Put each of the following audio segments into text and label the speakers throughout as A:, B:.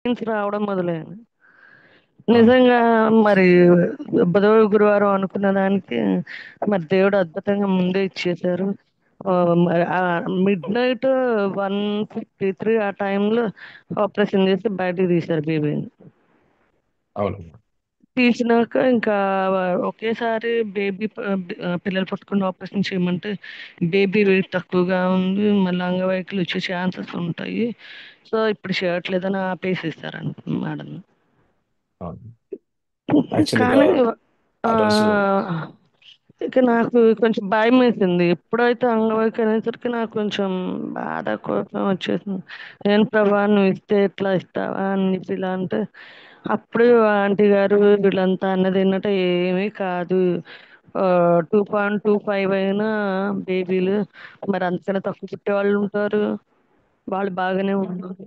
A: Pains రావడం మొదలైంది.
B: అవును.
A: నిజంగా మరి బుధ, గురువారం అనుకున్న దానికి మరి దేవుడు అద్భుతంగా ముందే ఇచ్చేశారు. మరి మిడ్‌నైట్ 1:53 ఆ టైంలో ఆపరేషన్ చేసి బయటికి తీశారు బేబీని.
B: అవును.
A: తీసినాక ఇంకా ఒకేసారి పిల్లలు పుట్టకుండా ఆపరేషన్ చేయమంటే బేబీ వెయిట్ తక్కువగా ఉంది. మళ్ళీ అంగవైకల్యం వచ్చే ఛాన్సెస్ ఉంటాయి. సో ఇప్పుడు చేయట్లేదని ఆపేసేసారంట మేడం.
B: అవును. యాక్చువల్‌గా
A: కానీ
B: ఆ రోజు
A: ఆహ్, ఇక నాకు కొంచెం భయమేసింది. ఎప్పుడైతే అంగవైకల్యం అనేసరికి నాకు కొంచెం బాధ, కోపం వచ్చేసింది. "ఏం ప్రభా! నువ్వు ఇస్తే ఇట్లా ఇస్తావా?" అని చెప్పి ఇలా అంటే, అప్పుడు ఆంటీ గారు వీళ్ళంతా అన్నదేంటంటే, "ఏమీ కాదు. 2.25 అయినా బేబీలు మరి అంతకన్నా తక్కువ పుట్టేవాళ్ళుంటారు. వాళ్ళు బాగానే ఉన్నారు.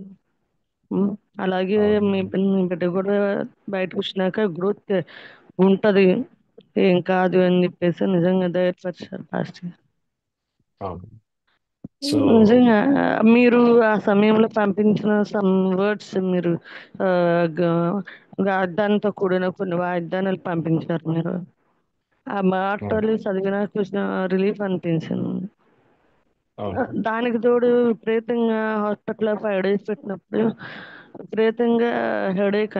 A: హ్మ్. అలాగే
B: అవును.
A: మీ బిడ్డ కూడా బయటకొచ్చినాక గ్రోత్ ఉంటది. ఏం కాదు" అని చెప్పేసి నిజంగా ధైర్యపరిచారు పాస్టర్.
B: అవును. సో,
A: నిజంగా మీరు ఆ సమయంలో పంపించిన సమ్ వర్డ్స్ మీరు గ వాగ్దానంతో కూడిన కొన్ని వాగ్దానాలు పంపించారు మీరు. ఆ
B: అవును.
A: మాటలు చదివినాక కొంచెం రిలీఫ్ అనిపించింది.
B: అవును.
A: దానికి తోడు విపరీతంగా హాస్పిటల్‌లో 5 డేస్ పెట్టినప్పుడు విపరీతంగా హెడేక్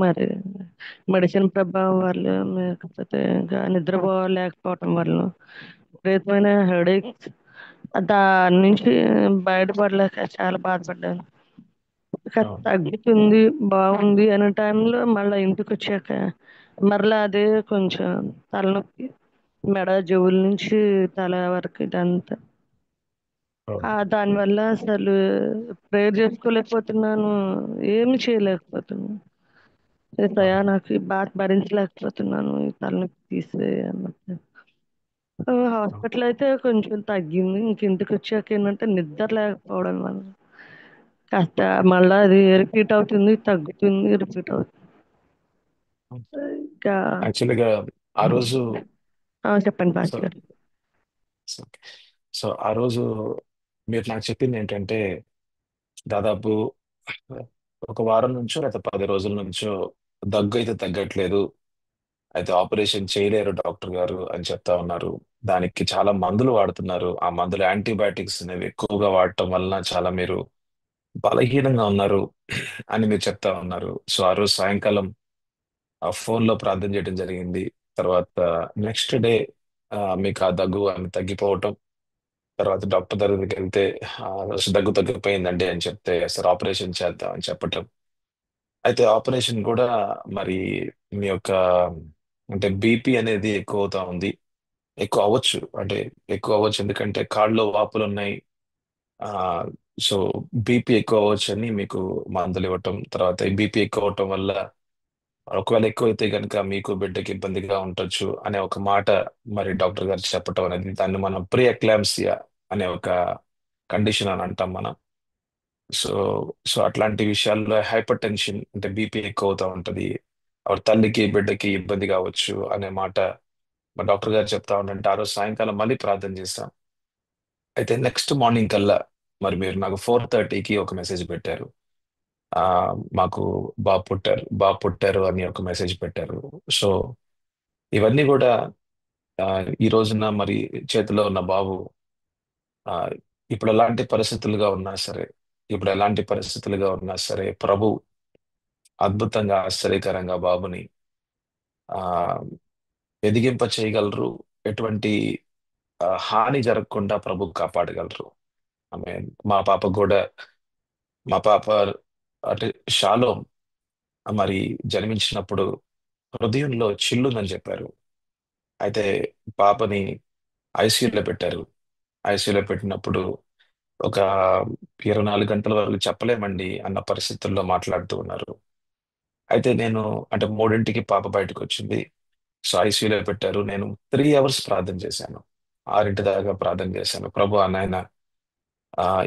A: మరి మెడిసిన్ ప్రభావం వల్ల, లేకపోతే ఇంకా నిద్రపోలేకపోవటం వల్ల విపరీతమైన హెడేక్స్. దాని నుంచి బయటపడలేక చాలా బాధపడ్డాను. ఇక
B: అవును.
A: తగ్గుతుంది, బాగుంది అనే టైంలో మళ్ళా ఇంటికొచ్చాక మరలా అదే కొంచెం తలనొప్పి. మెడ, చెవుల నుంచి తల వరకు ఇదంతా.
B: అవును.
A: దానివల్ల అసలు ప్రేయర్ చేసుకోలేకపోతున్నాను. ఏమి చేయలేకపోతున్నాను. యేసయ్య
B: అవును.
A: నాకు ఈ బాధ భరించలేకపోతున్నాను. ఈ తలనొప్పి తీసేయి అన్నట్టు.
B: అవును.
A: హాస్పిటల్ అయితే కొంచెం తగ్గింది. ఇంక ఇంటికొచ్చాక ఏంటంటే నిద్ర లేకపోవడం వల్ల కాస్త మళ్ళా అది రిపీట్ అవుతుంది, తగ్గుతుంది, రిపీట్ అవుతుంది.
B: అవును.
A: ఇంకా
B: యాక్చువల్‌గా ఆ రోజు
A: చెప్పండి
B: సో
A: పాస్టర్ గారు.
B: సో సో, ఆ రోజు మీరు నాకు చెప్పిందేంటంటే, దాదాపు ఒక వారం నుంచో లేకపోతే 10 రోజుల నుంచో దగ్గైతే తగ్గట్లేదు. అయితే ఆపరేషన్ చేయలేరు డాక్టర్ గారు అని చెప్తా ఉన్నారు. దానికి చాలా మందులు వాడుతున్నారు. ఆ మందులు యాంటీబయాటిక్స్ అనేవి ఎక్కువగా వాడటం వలన చాలా మీరు బలహీనంగా ఉన్నారు అని మీరు చెప్తా ఉన్నారు. సో, ఆ రోజు సాయంకాలం ఆ ఫోన్‌లో ప్రార్థన చేయడం జరిగింది. తర్వాత నెక్స్ట్ డే మీకు ఆ దగ్గు అని తగ్గిపోవటం. తర్వాత డాక్టర్ దగ్గరికెళ్తే దగ్గు తగ్గిపోయిందండి అని చెప్తే, సరే ఆపరేషన్ చేద్దాం అని చెప్పటం. అయితే ఆపరేషన్ కూడా మరి మీ యొక్క అంటే బీపీ అనేది ఎక్కువవుతా ఉంది. ఎక్కువ అవ్వచ్చు. అంటే ఎక్కువ అవ్వచ్చు. ఎందుకంటే కాళ్ళలో వాపులున్నాయి. ఆహ్, సో, బీపీ ఎక్కువ అవ్వచ్చని మీకు మందులివ్వటం. తర్వాత ఈ బీపీ ఎక్కువ అవ్వటం వల్ల ఒకవేళ ఎక్కువైతే గనుక మీకు బిడ్డకి ఇబ్బందిగా ఉండొచ్చు అనే ఒక మాట మరి డాక్టర్ గారు చెప్పటం అనేది దాన్ని మనం ప్రీ ఎక్లాంప్సియా అనే ఒక కండిషన్ అని అంటాం మనం. సో సో అట్లాంటి విషయాల్లో హైపర్ టెన్షన్ అంటే బీపీ ఎక్కువ అవుతా ఉంటది. ఆవిడ తల్లికి బిడ్డకి ఇబ్బంది కావచ్చు అనే మాట మా డాక్టర్ గారు చెప్తా ఉండంటే ఆ రోజు సాయంకాలం మళ్ళీ ప్రార్థన చేశాం. అయితే నెక్స్ట్ మార్నింగ్ కల్లా మరి మీరు నాకు 4:30కి ఒక మెసేజ్ పెట్టారు. ఆ మాకు బాబు పుట్టారు అని ఒక మెసేజ్ పెట్టారు. సో ఇవన్నీ కూడా ఈ రోజున మరి చేతిలో ఉన్న బాబు ఆ ఇప్పుడు ఎలాంటి పరిస్థితులుగా ఉన్నా సరే ఇప్పుడు ఎలాంటి పరిస్థితులుగా ఉన్నా సరే ప్రభు అద్భుతంగా ఆశ్చర్యకరంగా బాబుని ఆ ఎదిగింప చేయగలరు. ఎటువంటి హాని జరగకుండా ప్రభు కాపాడగలరు. ఆమె మా పాప కూడా మా పాప అంటే షాలోమ్ మరి జన్మించినప్పుడు హృదయంలో చిల్లుందని చెప్పారు. అయితే పాపని ఐసీయూలో పెట్టారు. ఐసీయూలో పెట్టినప్పుడు ఒక 24 గంటల వరకు చెప్పలేమండి అన్న పరిస్థితుల్లో మాట్లాడుతూ ఉన్నారు. అయితే నేను అంటే 3కి పాప బయటకు వచ్చింది. సో ఐసీయూలో పెట్టారు. నేను 3 అవర్స్ ప్రార్థన చేశాను. 6 దాకా ప్రార్థన చేశాను. ప్రభు నాయన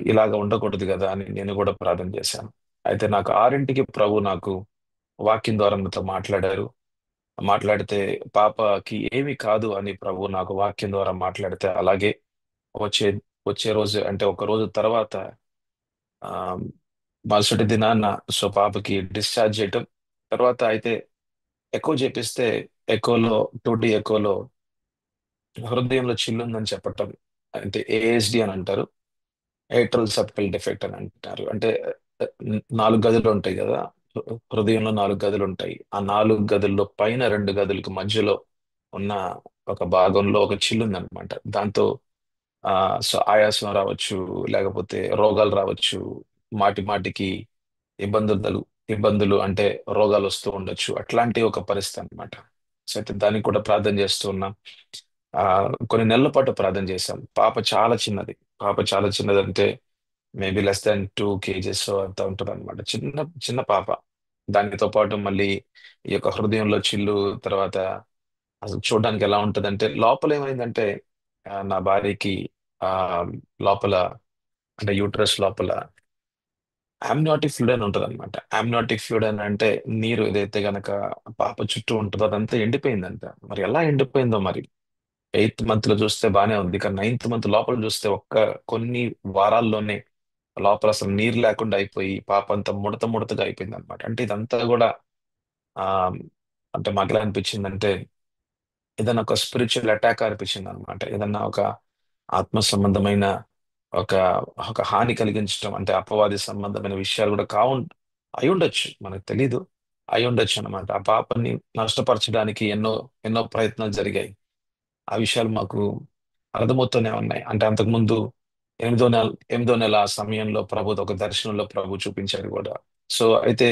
B: ఇలాగ ఉండకూడదు కదా అని నేను కూడా ప్రార్థన చేశాను. అయితే నాకు 6కి ప్రభు నాకు వాక్యం ద్వారా నాతో మాట్లాడారు. మాట్లాడితే పాపకి ఏమి కాదు అని ప్రభు నాకు వాక్యం ద్వారా మాట్లాడితే అలాగే వచ్చే వచ్చే రోజు అంటే ఒక రోజు తర్వాత మరుసటి దినాన సో పాపకి డిశ్చార్జ్ చేయటం. తర్వాత అయితే ఎకో చేపిస్తే ఎకోలో 2D ఎకోలో హృదయంలో చిల్లుందని చెప్పటం. అంటే ఏఎస్డి అని అంటారు. ఏట్రల్ సెప్టల్ డిఫెక్ట్ అని అంటారు. అంటే 4 గదులు ఉంటాయి కదా, హృదయంలో 4 గదులు ఉంటాయి. ఆ 4 గదుల్లో పైన 2 గదులకు మధ్యలో ఉన్న ఒక భాగంలో ఒక చిల్లుందనమాట. దాంతో ఆ సో ఆయాసం రావచ్చు, లేకపోతే రోగాలు రావచ్చు, మాటి మాటికి ఇబ్బందులు ఇబ్బందులు అంటే రోగాలు వస్తూ ఉండొచ్చు. అట్లాంటి ఒక పరిస్థితి అనమాట. సో అయితే దానికి కూడా ప్రార్థన చేస్తూ ఉన్నాం. ఆ కొన్ని నెలల పాటు ప్రార్థన చేశాం. పాప చాలా చిన్నది. పాప చాలా చిన్నది అంటే మేబీ less than 2 kgs అంత ఉంటుంది అనమాట. చిన్న చిన్న పాప. దానితో పాటు మళ్ళీ ఈ యొక్క హృదయంలో చిల్లు, తర్వాత అసలు చూడడానికి ఎలా ఉంటదంటే లోపల ఏమైందంటే నా భార్యకి ఆ లోపల అంటే యూట్రస్ లోపల ఆమ్నియాటిక్ ఫ్లూయిడ్ అని ఉంటుంది అనమాట. ఆమ్నియాటిక్ ఫ్లూయిడ్ అని అంటే నీరు ఏదైతే గనక పాప చుట్టూ ఉంటుందో అదంతా ఎండిపోయిందంట. మరి ఎలా ఎండిపోయిందో మరి. 8th మంత్ లో చూస్తే బానే ఉంది, కానీ 9th మంత్ లోపల చూస్తే కొన్ని వారాల్లోనే లోపల అసలు నీరు లేకుండా అయిపోయి పాప అంతా ముడత ముడతగా అయిపోయింది అనమాట. అంటే ఇదంతా కూడా ఆ అంటే మాకు ఎలా అనిపించిందంటే ఏదైనా ఒక స్పిరిచువల్ అటాక్ అనిపించింది అనమాట. ఏదన్నా ఒక ఆత్మ సంబంధమైన ఒక ఒక హాని కలిగించడం, అంటే అపవాది సంబంధమైన విషయాలు కూడా అయి ఉండొచ్చు, మనకు తెలీదు. అయి ఉండొచ్చు అనమాట. ఆ పాపని నష్టపరచడానికి ఎన్నో ఎన్నో ప్రయత్నాలు జరిగాయి. ఆ విషయాలు మాకు అర్థమవుతూనే ఉన్నాయి. అంటే అంతకుముందు 8వ నెల ఆ సమయంలో ప్రభు ఒక దర్శనంలో ప్రభు చూపించాడు కూడా. సో అయితే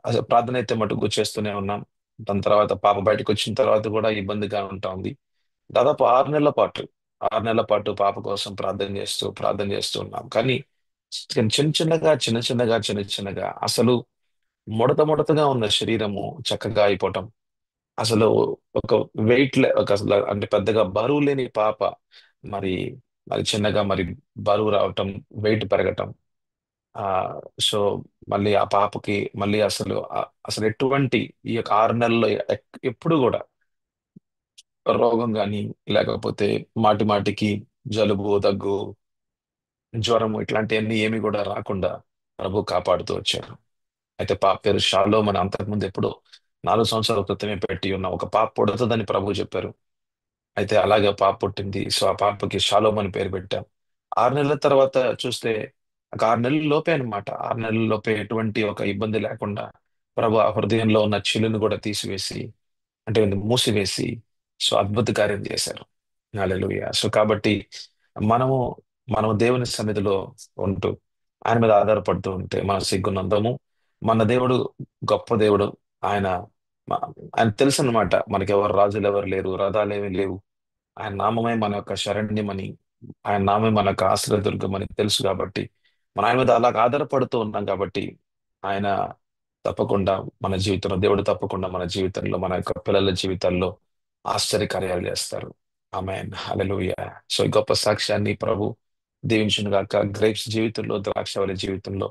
B: అసలు ప్రార్థన అయితే మటుకు చేస్తూనే ఉన్నాం. దాని తర్వాత పాప బయటకు వచ్చిన తర్వాత కూడా ఇబ్బందిగా ఉంటా ఉంది. దాదాపు 6 నెలల పాటు 6 నెలల పాటు పాప కోసం ప్రార్థన చేస్తూ ఉన్నాం. కానీ చిన్న చిన్నగా అసలు ముడత ముడతగా ఉన్న శరీరము చక్కగా అయిపోవటం. అసలు ఒక ఒక అసలు అంటే పెద్దగా బరువు లేని పాప మరి మరి చిన్నగా మరి బరువు రావటం, వెయిట్ పెరగటం. ఆ సో మళ్ళీ ఆ పాపకి మళ్ళీ అసలు ఎటువంటి ఈ యొక్క 6 నెలల్లో ఎప్పుడు కూడా రోగం కానీ, లేకపోతే మాటి మాటికి జలుబు, దగ్గు, జ్వరము ఇట్లాంటివన్నీ ఏమి కూడా రాకుండా ప్రభు కాపాడుతూ వచ్చారు. అయితే పాప పేరు షాలో, మన అంతకుముందు ఎప్పుడో 4 సంవత్సరాల క్రితమే పెట్టి ఉన్న ఒక పాప పుడుతుందని ప్రభు చెప్పారు. అయితే అలాగే పాప పుట్టింది. సో ఆ పాపకి షాలోమ్ అని పేరు పెట్టాం. 6 నెలల తర్వాత చూస్తే ఒక 6 నెలల లోపే అనమాట. 6 నెలల లోపే ఎటువంటి ఒక ఇబ్బంది లేకుండా ప్రభు ఆ హృదయంలో ఉన్న చిల్లును కూడా తీసివేసి, అంటే మూసివేసి సో అద్భుత కార్యం చేశారు. హల్లెలూయా. సో కాబట్టి మనము మనము దేవుని సన్నిధిలో ఉంటూ ఆయన మీద ఆధారపడుతూ ఉంటే మన సిగ్గునందము. మన దేవుడు గొప్ప దేవుడు. ఆయన మ- ఆయన తెలుసు అనమాట, మనకి ఎవరు రాజులు ఎవరు లేరు, రథాలేమీ లేవు. ఆయన నామమే మన యొక్క శరణ్యమని, ఆయన నామే మన యొక్క ఆశ్రయదుర్గమని తెలుసు కాబట్టి మన ఆయన మీద అలాగ ఆధారపడుతూ ఉన్నాం కాబట్టి ఆయన తప్పకుండా మన జీవితంలో, దేవుడు తప్పకుండా మన జీవితంలో, మన యొక్క పిల్లల జీవితాల్లో ఆశ్చర్యకార్యాలు చేస్తారు. ఆమేన్. హల్లెలూయా. సో ఈ గొప్ప సాక్ష్యాన్ని ప్రభు దీవించును గాక. గ్రేప్స్ జీవితంలో, ద్రాక్షవల్లి జీవితంలో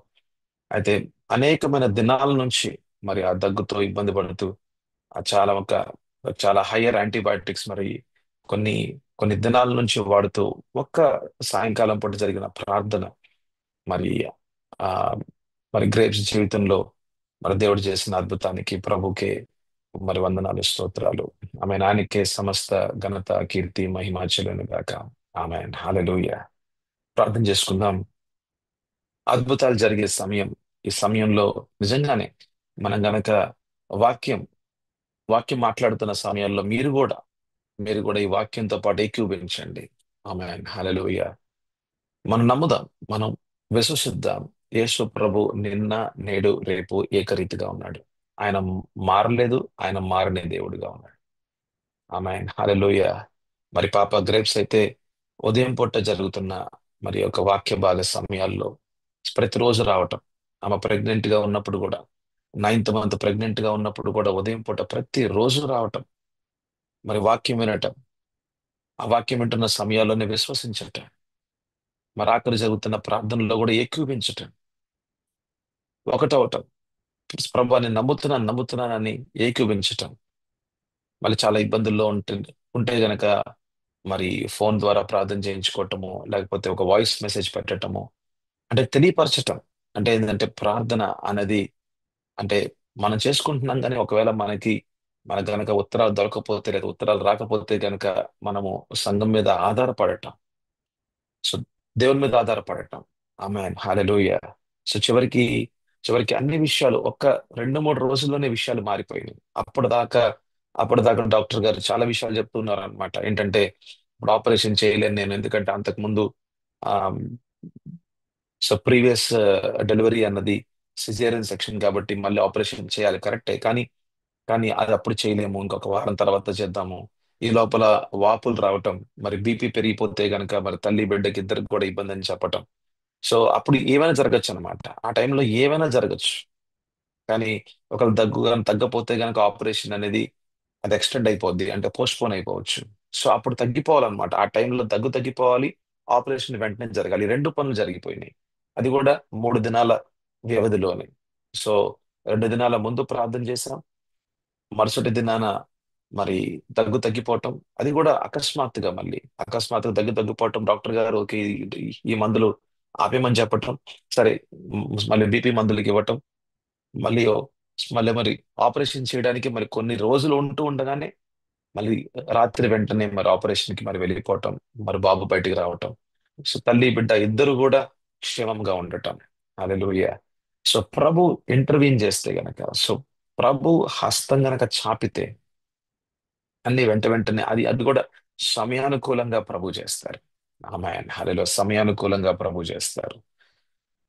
B: అయితే అనేకమైన దినాల నుంచి మరి ఆ దగ్గుతో ఇబ్బంది పడుతూ ఆ చాలా హయ్యర్ యాంటీబయాటిక్స్ మరి కొన్ని కొన్ని దినాల నుంచి వాడుతూ ఒక్క సాయంకాలం పూట జరిగిన ప్రార్థన మరి ఆ మరి గ్రేప్స్ జీవితంలో మరి దేవుడు చేసిన అద్భుతానికి ప్రభుకే మరి వందనాలు, స్తోత్రాలు. ఆమె నాయనకే సమస్త ఘనత, కీర్తి, మహిమ చెల్లును గాక. ఆమె హల్లెలూయా. ప్రార్థన చేసుకుందాం. అద్భుతాలు జరిగే సమయం, ఈ సమయంలో నిజంగానే మనం గనక వాక్యం వాక్యం మాట్లాడుతున్న సమయాల్లో మీరు కూడా ఈ వాక్యంతో పాటు ఏకీభవించండి. ఆమేన్. హల్లెలూయా. మనం నమ్ముదాం, మనం విశ్వసిద్దాం. యేసు ప్రభు నిన్న, నేడు, రేపు ఏకరీతిగా ఉన్నాడు. ఆయన మారలేదు. ఆయన మారని దేవుడిగా ఉన్నాడు. ఆమేన్. హల్లెలూయా. మరి పాప గ్రేప్స్ అయితే ఉదయం పూట జరుగుతున్న మరి ఒక వాక్య భాగ సమయాల్లో ప్రతిరోజు రావటం. ఆమె ప్రెగ్నెంట్ గా ఉన్నప్పుడు కూడా, 9th మంత్ ప్రెగ్నెంట్ గా ఉన్నప్పుడు కూడా ఉదయం పూట ప్రతి రోజు రావటం, మరి వాక్యం వినటం, ఆ వాక్యం వింటున్న సమయాల్లోనే విశ్వసించటం, మరి ఆఖరి జరుగుతున్న ప్రార్థనలో కూడా ఏకీభవించటం, ఒకటవటం, ప్రభు నేను నమ్ముతున్నానని ఏకీభవించటం. మళ్ళీ చాలా ఇబ్బందుల్లో ఉంటే గనక మరి ఫోన్ ద్వారా ప్రార్థన చేయించుకోవటము, లేకపోతే ఒక వాయిస్ మెసేజ్ పెట్టటము, అంటే తెలియపరచటం. అంటే ఏంటంటే ప్రార్థన అనేది అంటే మనం చేసుకుంటున్నాం కానీ ఒకవేళ మనకు గనక ఉత్తరాలు దొరకకపోతే లేదా ఉత్తరాలు రాకపోతే గనక మనము సంఘం మీద ఆధారపడటం. సో దేవుని మీద ఆధారపడటం. ఆమేన్ హల్లెలూయా. సో చివరికి అన్ని విషయాలు ఒక్క 2-3 రోజుల్లోనే విషయాలు మారిపోయినాయి. అప్పటిదాకా డాక్టర్ గారు చాలా విషయాలు చెప్తున్నారు అనమాట. ఏంటంటే ఇప్పుడు ఆపరేషన్ చేయలేను నేను, ఎందుకంటే అంతకుముందు ఆ సో ప్రీవియస్ డెలివరీ అన్నది సిజేరియన్ సెక్షన్ కాబట్టి మళ్ళీ ఆపరేషన్ చేయాలి కరెక్టే. కానీ అది అప్పుడు చేయలేము, ఇంకొక వారం తర్వాత చేద్దాము. ఈ లోపల వాపులు రావటం, మరి బీపీ పెరిగిపోతే గనక మరి తల్లి బిడ్డకి ఇద్దరికి కూడా ఇబ్బంది అని చెప్పటం. సో అప్పుడు ఏమైనా జరగచ్చు అనమాట. ఆ టైంలో ఏమైనా జరగచ్చు. కానీ ఒకవేళ తగ్గపోతే గనక ఆపరేషన్ అనేది అది ఎక్స్టెండ్ అయిపోద్ది, అంటే పోన్ అయిపోవచ్చు. సో అప్పుడు తగ్గిపోవాలన్నమాట. ఆ టైంలో తగ్గిపోవాలి, ఆపరేషన్ వెంటనే జరగాలి. ఈ రెండు పనులు జరిగిపోయినాయి. అది కూడా 3 దినాల వ్యవధిలోనే. సో 2 దినాల ముందు ప్రార్థన చేశాం, మరుసటి దినాన మరి తగ్గిపోవటం. అది కూడా అకస్మాత్తుగా తగ్గిపోవటం. డాక్టర్ గారు ఓకే, ఈ మందులు ఆపేయమని చెప్పటం. సరే, మళ్ళీ బీపీ మందులకి ఇవ్వటం. మళ్ళీ మరి ఆపరేషన్ చేయడానికి మరి కొన్ని రోజులు ఉంటూ ఉండగానే మళ్ళీ రాత్రి వెంటనే మరి ఆపరేషన్ కి మరి వెళ్ళిపోవటం, మరి బాబు బయటికి రావటం. సో తల్లి బిడ్డ ఇద్దరు కూడా క్షేమంగా ఉండటం. హల్లెలూయా. సో ప్రభు ఇంటర్వ్యూన్ చేస్తే గనక, సో ప్రభు హస్తం గనక చాపితే అన్ని వెంటనే అది అది కూడా సమయానుకూలంగా ప్రభు చేస్తారు. ఆమేన్ హల్లెలూయా. సమయానుకూలంగా ప్రభు చేస్తారు.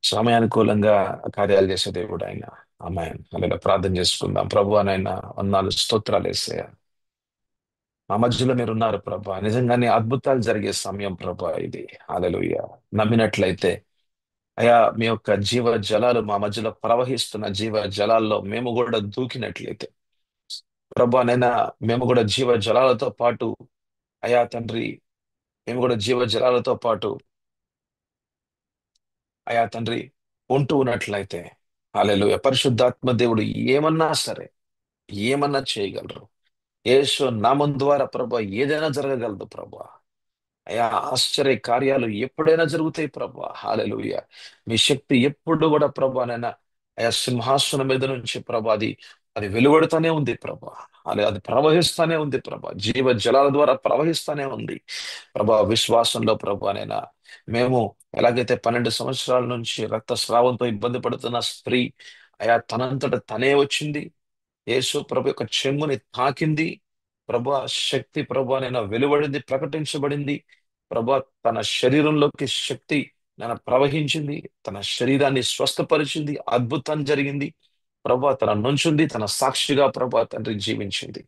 B: సమయానుకూలంగా కార్యాలు చేసే దేవుడు ఆయన. ఆమేన్ హల్లెలూయా. ప్రార్థన చేసుకుందాం. ప్రభు అనైనా వందనాలు, స్తోత్రాలు యేసయ్యా. మా మధ్యలో మీరు ఉన్నారు ప్రభా. నిజంగానే అద్భుతాలు జరిగే సమయం ప్రభా ఇది. హల్లెలూయా. నమ్మినట్లయితే అయా, మీ యొక్క జీవ జలాలు మా మధ్యలో ప్రవహిస్తున్న జీవ జలాల్లో మేము కూడా దూకినట్లయితే ప్రభా నైనా, మేము కూడా జీవ జలాలతో పాటు అయా తండ్రి, మేము కూడా జీవ జలాలతో పాటు అయా తండ్రి ఉంటూ ఉన్నట్లయితే హల్లెలూయా. పరిశుద్ధాత్మ దేవుడు ఏమన్నా చేయగలరు. యేసు నామం ద్వారా ప్రభా ఏదైనా జరగగలదు ప్రభా. అయా, ఆశ్చర్య కార్యాలు ఎప్పుడైనా జరుగుతాయి ప్రభా. హల్లెలూయా. మీ శక్తి ఎప్పుడు కూడా ప్రభా నైనా అయా సింహాసనం మీద నుంచి ప్రభా అది వెలువడుతూనే ఉంది ప్రభా. అది ప్రవహిస్తానే ఉంది ప్రభా. జీవ జలాల ద్వారా ప్రవహిస్తానే ఉంది ప్రభా. విశ్వాసంలో ప్రభా నైనా మేము ఎలాగైతే 12 సంవత్సరాల నుంచి రక్తస్రావంతో ఇబ్బంది పడుతున్న స్త్రీ అయా తనంతట తనే వచ్చింది, యేసు ప్రభు యొక్క చెంగుని తాకింది ప్రభు. శక్తి ప్రభు నేను వెలువడింది, ప్రకటించబడింది ప్రభు. తన శరీరంలోకి శక్తి నేను ప్రవహించింది, తన శరీరాన్ని స్వస్థపరిచింది, అద్భుతం జరిగింది ప్రభు. తన నుంచుంది, తన సాక్షిగా ప్రభు తండ్రి జీవించింది.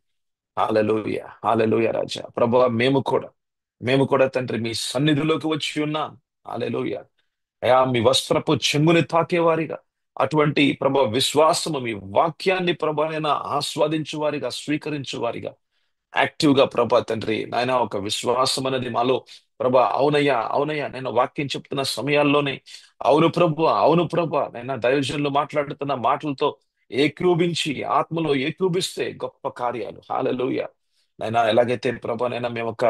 B: హల్లెలూయా. హల్లెలూయా రాజా. ప్రభు మేము కూడా తండ్రి మీ సన్నిధిలోకి వచ్చి ఉన్నాం. హల్లెలూయా. అయా, మీ వస్త్రపు చెంగుని తాకేవారిగా, అటువంటి ప్రభా విశ్వాసము మీ వాక్యాన్ని ప్రభానైనా ఆస్వాదించు వారిగా, స్వీకరించు వారిగా, యాక్టివ్ గా ప్రభా తండ్రి నాయన ఒక విశ్వాసం అనేది మాలో ప్రభా. అవునయ్యా నేను వాక్యం చెప్తున్న సమయాల్లోనే అవును ప్రభా నైనా దైవజనులు మాట్లాడుతున్న మాటలతో ఏకీభవించి ఆత్మలో ఏకీభవిస్తే గొప్ప కార్యాలు. హల్లెలూయా. నైనా ఎలాగైతే ప్రభా నైనా మేము ఒక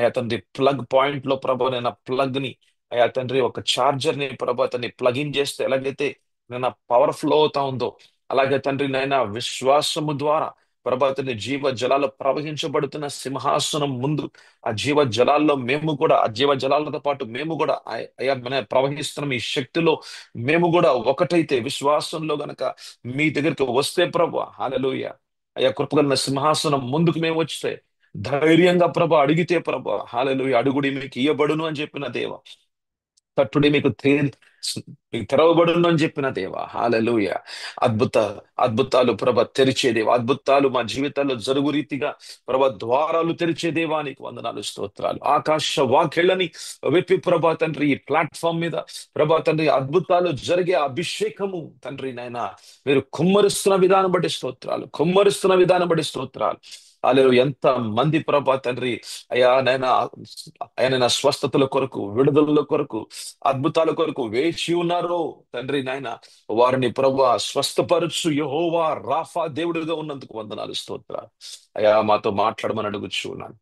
B: అయా తండ్రి ప్లగ్ పాయింట్ లో ప్రభా నైనా ప్లగ్ ని అయా తండ్రి ఒక చార్జర్ ని ప్రభా తన్ని ప్లగ్ ఇన్ చేస్తే ఎలాగైతే నైనా పవర్ ఫ్లో అవుతా ఉందో, అలాగే తండ్రి నైనా విశ్వాసము ద్వారా ప్రభాతని జీవ జలాలు ప్రవహించబడుతున్న సింహాసనం ముందు ఆ జీవ జలాల్లో మేము కూడా, ఆ జీవ జలాలతో పాటు మేము కూడా అయ్యా మన ప్రవహిస్తున్న ఈ శక్తిలో మేము కూడా ఒకటైతే విశ్వాసంలో గనక మీ దగ్గరికి వస్తే ప్రభు హల్లెలూయా. అయ్యా కృపగల సింహాసనం ముందుకు మేము వస్తే ధైర్యంగా ప్రభు అడిగితే ప్రభు హల్లెలూయా, అడుగుడి మీకు ఇయ్యబడును అని చెప్పిన దేవ, తట్టుడి మీకు తెరవబడును అని చెప్పిన దేవా. హల్లెలూయా. అద్భుత అద్భుతాలు ప్రభ తెరిచే దేవా, అద్భుతాలు మా జీవితాల్లో జరుగు రీతిగా ప్రభ ద్వారాలు తెరిచే దేవా నీకు వందనాలు, స్తోత్రాలు. ఆకాశ వాక్యళ్ళని విప్పి ప్రభా తండ్రి ఈ ప్లాట్ఫామ్ మీద ప్రభా తండ్రి అద్భుతాలు జరిగే అభిషేకము తండ్రి నాయన మీరు కుమ్మరిస్తున్న విధానం బట్టి స్తోత్రాలు. అలే ఎంత మంది ప్రభా తండ్రి అయ్యా నైనా ఆయన స్వస్థతల కొరకు, విడుదల కొరకు, అద్భుతాల కొరకు వేచి ఉన్నారు తండ్రి నాయన. వారిని ప్రభు స్వస్థపరచు యెహోవా రాఫా దేవుడిగా ఉన్నందుకు వందనాలు, స్తోత్రాలు. అయ్యా మాతో మాట్లాడమని అడుగుచు ఉన్నాను.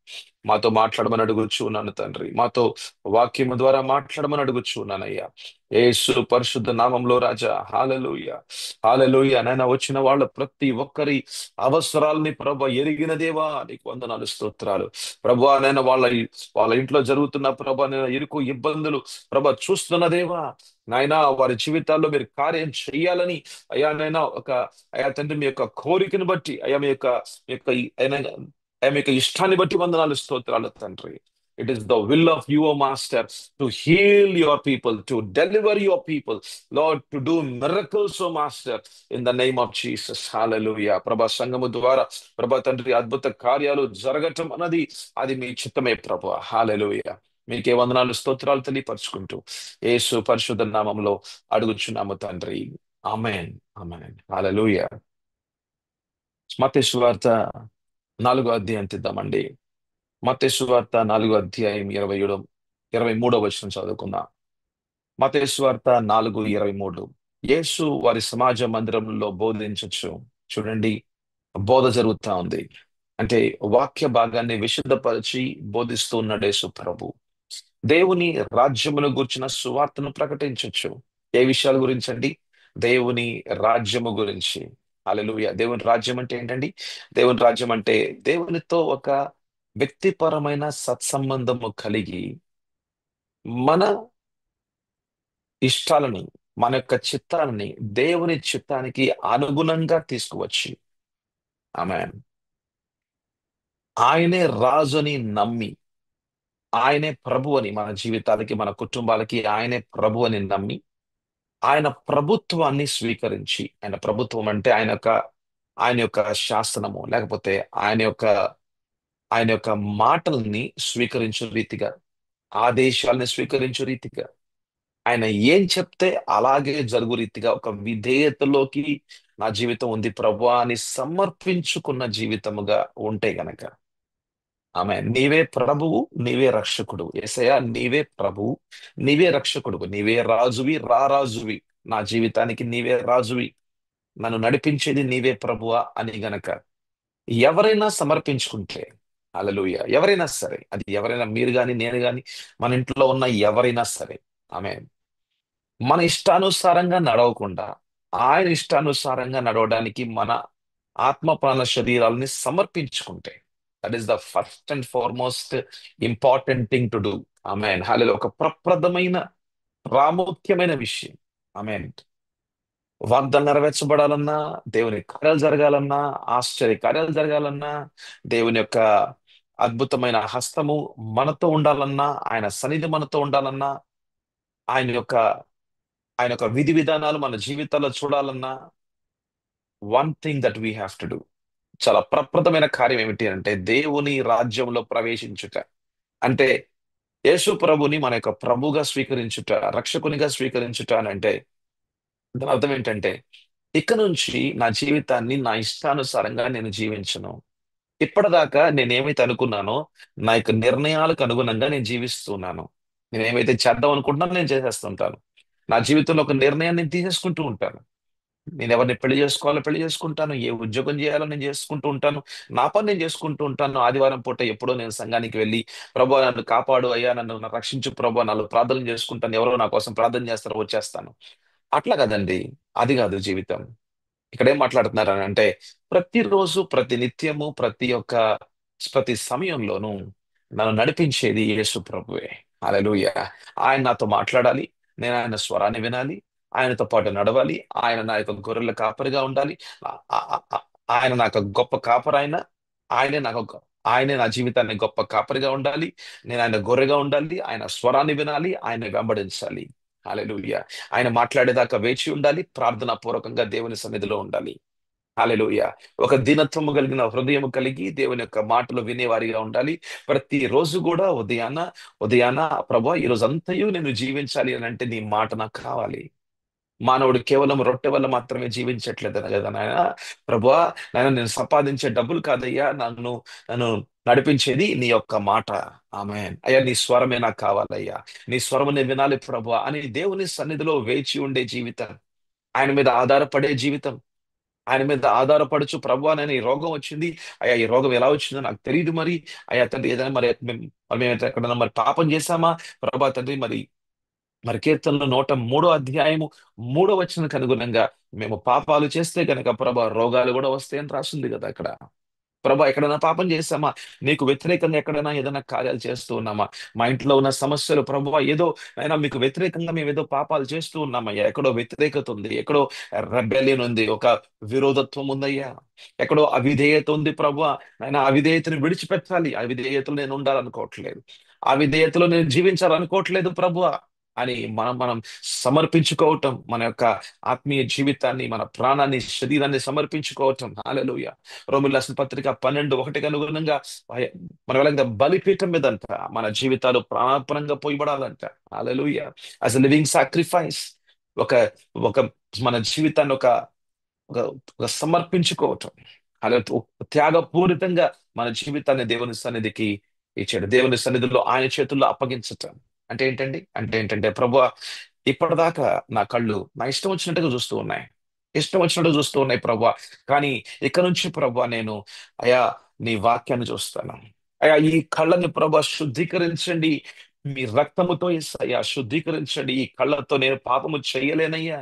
B: మాతో మాట్లాడమని అడుగుచు ఉన్నాను తండ్రి. మాతో వాక్యము ద్వారా మాట్లాడమని అడుగుచు ఉన్నానయ్యా. యేసు పరిశుద్ధ నామంలో రాజా. హల్లెలూయా, హల్లెలూయా. నాయన వచ్చిన వాళ్ళ ప్రతి ఒక్కరి అవసరాలని ప్రభ ఎరిగిన దేవా నీకు వందనాలు, స్తోత్రాలు. ప్రభా నేను వాళ్ళ ఇంట్లో జరుగుతున్న ప్రభ నేను ఇరుకు ఇబ్బందులు ప్రభ చూస్తున్న దేవా, నాయనా వారి జీవితాల్లో మీరు కార్యం చెయ్యాలని అయ్యా నైనా అయ్యా తండ్రి మీ యొక్క కోరికను బట్టి అయ్యా మీ యొక్క ఇష్టాన్ని బట్టి వందనాలు, స్తోత్రాలు తండ్రి. It is the will of your master to heal your people, to deliver your people, Lord, to do miracles O master, in the name of Jesus. Hallelujah. ప్రభా సంఘము ద్వారా ప్రభా తండ్రి అద్భుత కార్యాలు జరగటం అన్నది అది మీ చిత్తమే ప్రభా. హల్లెలూయా. మీకే వందనాలు, స్తోత్రాలు తెలియపరుచుకుంటూ యేసు పరిశుద్ధ నామంలో అడుగుచున్నాము తండ్రి. ఆమేన్, ఆమేన్. హల్లెలూయా. మత్తయి సువార్త 4వ అధ్యాయం తీద్దామండి. మత్తయి సువార్త 4వ అధ్యాయం 23వ వచనం చదువుకుందాం. మత్తయి సువార్త 4:23. యేసు వారి సమాజ మందిరంలో బోధించొచ్చు. చూడండి, బోధ జరుగుతా ఉంది. అంటే వాక్య భాగాన్ని విశుద్ధపరిచి బోధిస్తూ ఉన్నాడు యేసు ప్రభు. దేవుని రాజ్యమును గూర్చిన సువార్తను ప్రకటించొచ్చు. ఏ విషయాల గురించి అండి? దేవుని రాజ్యము గురించి. హల్లెలూయా. దేవుని రాజ్యం అంటే ఏంటండి? దేవుని రాజ్యం అంటే దేవునితో ఒక వ్యక్తిపరమైన సత్సంబంధము కలిగి మన ఇష్టాలని, మన యొక్క చిత్తాలని దేవుని చిత్తానికి అనుగుణంగా తీసుకువచ్చి ఆమె ఆయనే రాజు అని నమ్మి, ఆయనే ప్రభు అని మన జీవితాలకి, మన కుటుంబాలకి ఆయనే ప్రభు అని నమ్మి, ఆయన ప్రభుత్వాన్ని స్వీకరించి, ఆయన ప్రభుత్వం అంటే ఆయన యొక్క శాసనము, లేకపోతే ఆయన యొక్క మాటల్ని స్వీకరించు రీతిగా, ఆదేశాలని స్వీకరించు రీతిగా, ఆయన ఏం చెప్తే అలాగే జరుగు రీతిగా ఒక విధేయతలోకి నా జీవితం ఉంది ప్రభువా అని సమర్పించుకున్న జీవితముగా ఉంటే గనక, ఆమె నీవే ప్రభువు, నీవే రక్షకుడు. యేసయ్యా నీవే ప్రభువు, నీవే రక్షకుడు, నీవే రాజువి, రారాజువి, నా జీవితానికి నీవే రాజువి, నన్ను నడిపించేది నీవే ప్రభువా అని గనక ఎవరైనా సమర్పించుకుంటే, హల్లెలూయా, ఎవరైనా సరే, అది ఎవరైనా మీరు గాని నేను గాని మన ఇంట్లో ఉన్న ఎవరైనా సరే, ఆమె మన ఇష్టానుసారంగా నడవకుండా ఆయన ఇష్టానుసారంగా నడవడానికి మన ఆత్మ ప్రాణ శరీరాలని సమర్పించుకుంటే, that is the first and foremost important thing to do. Amen. Hallelujah. ఒక ప్రప్రదమైన ప్రాముఖ్యమైన విషయం. ఆమెన్. వాగ్దానం నెరవేర్చబడాలన్నా, దేవుని కార్యాలు జరగాలన్నా, ఆశ్చర్య కార్యాలు జరగాలన్నా, దేవుని యొక్క అద్భుతమైన హస్తము మనతో ఉండాలన్నా, ఆయన సన్నిధి మనతో ఉండాలన్నా, ఆయన యొక్క ఆయన యొక్క విధి విధానాలు మన జీవితాల్లో చూడాలన్నా, one thing that we have to do, చాలా ప్రప్రదమైన కార్యం ఏమిటి అంటే దేవుని రాజ్యంలో ప్రవేశించుట. అంటే యేసు ప్రభుని మన యొక్క ప్రభుగా స్వీకరించుట, రక్షకునిగా స్వీకరించుట అని అంటే దాని అర్థం ఏంటంటే, ఇక నుంచి నా జీవితాన్ని నా ఇష్టానుసారంగా నేను జీవించను. ఇప్పటిదాకా నేనేమైతే అనుకున్నానో నా యొక్క నిర్ణయాలకు అనుగుణంగా నేను జీవిస్తున్నాను. నేను ఏమైతే చేద్దాం అనుకుంటున్నానో నేను చేసేస్తుంటాను. నా జీవితంలో ఒక నిర్ణయాన్ని నేను తీసేసుకుంటూ ఉంటాను. నేను ఎవరిని పెళ్లి చేసుకోవాలో పెళ్లి చేసుకుంటాను. ఏ ఉద్యోగం చేయాలో నేను చేసుకుంటూ ఉంటాను. నా పని నేను చేసుకుంటూ ఉంటాను. ఆదివారం పూట ఎప్పుడో నేను సంఘానికి వెళ్ళి ప్రభు నన్ను కాపాడు అయ్యా, నన్ను రక్షించు ప్రభు, నాలుగు ప్రార్థనలు చేసుకుంటాను, ఎవరో నా కోసం ప్రార్థన చేస్తారో వచ్చేస్తాను. అట్లా కదండి. అది కాదు జీవితం. ఇక్కడ ఏం మాట్లాడుతున్నారు అని అంటే, ప్రతిరోజు, ప్రతి నిత్యము, ప్రతి సమయంలోనూ నన్ను నడిపించేది యేసు ప్రభువే. హల్లెలూయా. ఆయన నాతో మాట్లాడాలి, నేను ఆయన స్వరాన్ని వినాలి, ఆయనతో పాటు నడవాలి, ఆయన నా యొక్క గొర్రెల కాపరిగా ఉండాలి. ఆ- ఆ- ఆ- ఆ- ఆయన నాకు గొప్ప కాపరైన, ఆయనే నాకు ఆయనే నా జీవితాన్ని గొప్ప కాపరిగా ఉండాలి. నేను ఆయన గొర్రెగా ఉండాలి, ఆయన స్వరాన్ని వినాలి, ఆయన వెంబడించాలి. హల్లెలూయా. ఆయన మాట్లాడేదాకా వేచి ఉండాలి, ప్రార్థనా పూర్వకంగా దేవుని సన్నిధిలో ఉండాలి. హల్లెలూయా. ఒక దీనత్వము కలిగిన హృదయం కలిగి దేవుని యొక్క మాటలు వినేవారిగా ఉండాలి. ప్రతి రోజు కూడా ఉదయాన ఉదయాన ప్రభా ఈ రోజు అంతయు నేను జీవించాలి అని అంటే నీ మాట నాకు కావాలి. మానవుడు కేవలం రొట్టె వల్ల మాత్రమే జీవించట్లేదు కదా నాయన. ప్రభువా, నాయన నేను సంపాదించే డబ్బులు కాదయ్యా నన్ను నన్ను నడిపించేది నీ యొక్క మాట. ఆమేన్. అయ్యా నీ స్వరమే నాకు కావాలయ్యా, నీ స్వరము నేను వినాలి ప్రభువా అని దేవుని సన్నిధిలో వేచి ఉండే జీవితం, ఆయన మీద ఆధారపడే జీవితం, ఆయన మీద ఆధారపడుచు ప్రభువా నేను ఈ రోగం వచ్చింది, అయ్యా ఈ రోగం ఎలా వచ్చిందో నాకు తెలియదు, మరి అయ్యా తండ్రి ఏదైనా మరి మేము ఎక్కడైనా మరి పాపం చేశామా ప్రభా తండ్రి, మరి కీర్తనలు 103 అధ్యాయము 3 వచనానికి అనుగుణంగా మేము పాపాలు చేస్తే గనక ప్రభా రోగాలు కూడా వస్తాయని రాసింది కదా అక్కడ. ప్రభా ఎక్కడైనా పాపం చేశామా, నీకు వ్యతిరేకంగా ఎక్కడైనా ఏదైనా కార్యాలు చేస్తూ ఉన్నామా, మా ఇంట్లో ఉన్న సమస్యలు ప్రభా ఏదో అయినా మీకు వ్యతిరేకంగా మేము ఏదో పాపాలు చేస్తూ ఉన్నామయ్యా, ఎక్కడో వ్యతిరేకత ఉంది, ఎక్కడో రెబెలియన్ ఉంది, ఒక విరోధత్వం ఉందయ్యా, ఎక్కడో అవిధేయత ఉంది ప్రభా. ఆయన అవిధేయతను విడిచిపెట్టాలి, అవిధేయతలో నేను ఉండాలనుకోవట్లేదు, అవిధేయతలో నేను జీవించాలనుకోవట్లేదు ప్రభు అని మనం సమర్పించుకోవటం, మన యొక్క ఆత్మీయ జీవితాన్ని, మన ప్రాణాన్ని, శరీరాన్ని సమర్పించుకోవటం. హల్లెలూయా. రోమిల రాసిన పత్రిక 12:1 అనుగుణంగా మనం ఎలాగ బలిపీఠం మీదంట మన జీవితాలు ప్రాణార్పణంగా పోయబడాలంట. హల్లెలూయా. యాజ్ ఎ లివింగ్ సాక్రిఫైస్, ఒక ఒక మన జీవితాన్ని ఒక ఒక సమర్పించుకోవటం, అలా త్యాగపూరితంగా మన జీవితాన్ని దేవుని సన్నిధికి ఇచ్చాడు. దేవుని సన్నిధిలో ఆయన చేతుల్లో అప్పగించటం అంటే ఏంటండి? అంటే ఏంటంటే ప్రభువా ఇప్పటిదాకా నా కళ్ళు నా ఇష్టం వచ్చినట్టుగా చూస్తూ ఉన్నాయి, ఇష్టం వచ్చినట్టు చూస్తూ ఉన్నాయి ప్రభువా, కానీ ఇక నుంచి ప్రభువా నేను అయా నీ వాక్యాన్ని చూస్తాను. అయా ఈ కళ్ళని ప్రభువా శుద్ధీకరించండి, మీ రక్తముతో యేసయ్యా శుద్ధీకరించండి. ఈ కళ్ళతో నేను పాపము చేయలేనయ్యా,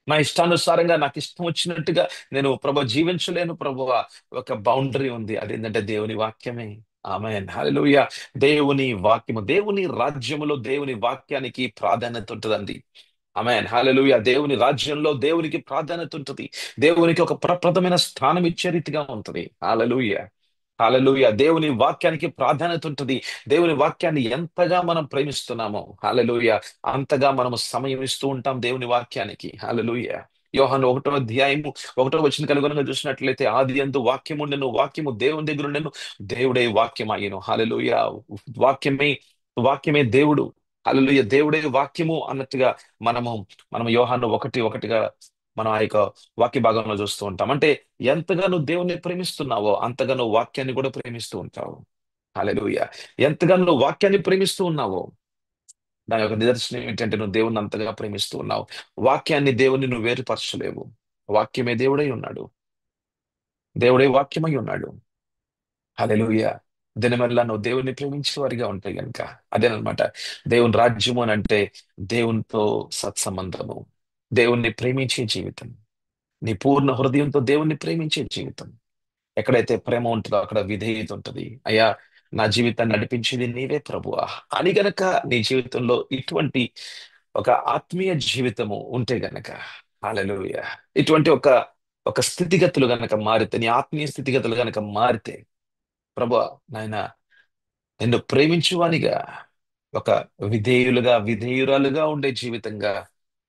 B: నా ఇష్టానుసారంగా నాకు ఇష్టం వచ్చినట్టుగా నేను ప్రభు జీవించలేను ప్రభు. ఒక బౌండరీ ఉంది, అదేంటంటే దేవుని వాక్యమే. ఆమేన్ హల్లెలూయా. దేవుని వాక్యము, దేవుని రాజ్యములో దేవుని వాక్యానికి ప్రాధాన్యత ఉంటుందండి. ఆమేన్ హల్లెలూయా. దేవుని రాజ్యంలో దేవునికి ప్రాధాన్యత ఉంటుంది, దేవునికి ఒక ప్రప్రథమైన స్థానం ఇచ్చే రీతిగా ఉంటుంది. హల్లెలూయా. హల్లెలూయా. దేవుని వాక్యానికి ప్రాధాన్యత ఉంటుంది. దేవుని వాక్యాన్ని ఎంతగా మనం ప్రేమిస్తున్నామో హల్లెలూయా అంతగా మనము సమయం ఇస్తూ ఉంటాం దేవుని వాక్యానికి. హల్లెలూయా. యోహాను 1వ అధ్యాయము 1వ వచనం అనుగుణంగా చూసినట్లయితే ఆది యందు వాక్యము ఉండెను, వాక్యము దేవుని దగ్గర ఉండెను, దేవుడే వాక్యం అయ్యెను. హల్లెలూయా. వాక్యమే వాక్యమే దేవుడు. హల్లెలూయా. దేవుడే వాక్యము అన్నట్టుగా మనము మనం యోహాను 1:1 మనం ఆ యొక్క వాక్య భాగంలో చూస్తూ ఉంటాం. అంటే ఎంతగా నువ్వు దేవుణ్ణి ప్రేమిస్తున్నావో అంతగా నువ్వు వాక్యాన్ని కూడా ప్రేమిస్తూ ఉంటావు. హల్లెలూయా. ఎంతగా నువ్వు వాక్యాన్ని ప్రేమిస్తూ ఉన్నావో దాని యొక్క నిదర్శనం ఏంటంటే నువ్వు దేవుణ్ణి అంతగా ప్రేమిస్తూ ఉన్నావు. వాక్యాన్ని దేవుణ్ణి నువ్వు వేరుపరచలేవు. వాక్యమే దేవుడై ఉన్నాడు, దేవుడే వాక్యమై ఉన్నాడు. హల్లెలూయా. దినమెల్లా నువ్వు దేవుణ్ణి ప్రేమించే వారిగా ఉంటాయి గనుక అదేనమాట దేవుని రాజ్యము అని అంటే, దేవునితో సత్సంబంధము, దేవుణ్ణి ప్రేమించే జీవితం, నీ పూర్ణ హృదయంతో దేవుణ్ణి ప్రేమించే జీవితం. ఎక్కడైతే ప్రేమ ఉంటుందో అక్కడ విధేయత ఉంటుంది. అయ్యా నా జీవితాన్ని నడిపించేది నీవే ప్రభువా అని గనక నీ జీవితంలో ఇటువంటి ఒక ఆత్మీయ జీవితము ఉంటే గనక హల్లెలూయా, ఇటువంటి ఒక స్థితిగతులు గనక మారితే, నీ ఆత్మీయ స్థితిగతులు గనక మారితే ప్రభువా నాయన నిన్ను ప్రేమించువానిగా, ఒక విధేయురాలుగా ఉండే జీవితంగా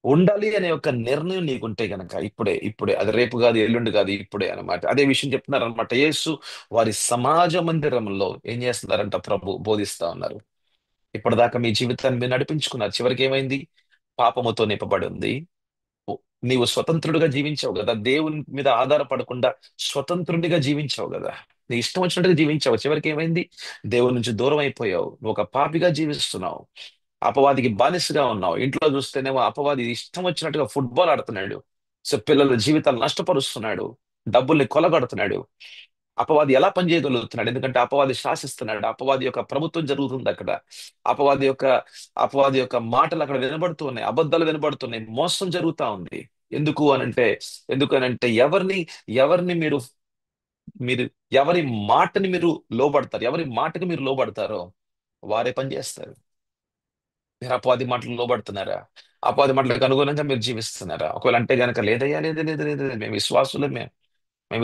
B: ఉండాలి అనే ఒక నిర్ణయం నీకుంటే గనక ఇప్పుడే ఇప్పుడే, అది రేపు కాదు ఎల్లుండి కాదు ఇప్పుడే అన్నమాట. అదే విషయం చెప్తున్నారు అనమాట. యేసు వారి సమాజ మందిరంలో ఏం చేస్తున్నారంట, ప్రభు బోధిస్తా ఉన్నారు. ఇప్పటిదాకా మీ జీవితాన్ని మీరు నడిపించుకున్నారు, చివరికి ఏమైంది? పాపముతో నింపబడి ఉంది. ఓ, నీవు స్వతంత్రుడిగా జీవించావు కదా, దేవుని మీద ఆధారపడకుండా స్వతంత్రుడిగా జీవించావు కదా, నీ ఇష్టం వచ్చినట్టుగా జీవించావు. చివరికి ఏమైంది? దేవుని నుంచి దూరం అయిపోయావు, నువ్వు ఒక పాపిగా జీవిస్తున్నావు, అపవాదికి బానిసగా ఉన్నావు. ఇంట్లో చూస్తేనేమో అపవాది ఇష్టం వచ్చినట్టుగా ఫుట్బాల్ ఆడుతున్నాడు, సో పిల్లల జీవితాలు నష్టపరుస్తున్నాడు, డబ్బుల్ని కొలగొడుతున్నాడు. అపవాది ఎలా పనిచేయగలుగుతున్నాడు? ఎందుకంటే అపవాది శాసిస్తున్నాడు, అపవాది యొక్క ప్రభుత్వం జరుగుతుంది అక్కడ, అపవాది యొక్క అపవాది యొక్క మాటలు అక్కడ వినబడుతూ ఉన్నాయి, అబద్ధాలు వినబడుతున్నాయి, మోసం జరుగుతా ఉంది. ఎందుకు అనంటే ఎందుకు అనంటే ఎవరిని మీరు మీరు ఎవరి మాటని మీరు లోబడతారు, ఎవరి మాటకి మీరు లోబడతారో వారే పని చేస్తారు. మీరు అపవాది మాటలు లోబడుతున్నారా? అపవాది మాటలకు అనుగుణంగా మీరు జీవిస్తున్నారా? ఒకవేళ అంటే గనక లేదయ్యా, లేదు లేదు లేదు లేదు, మేము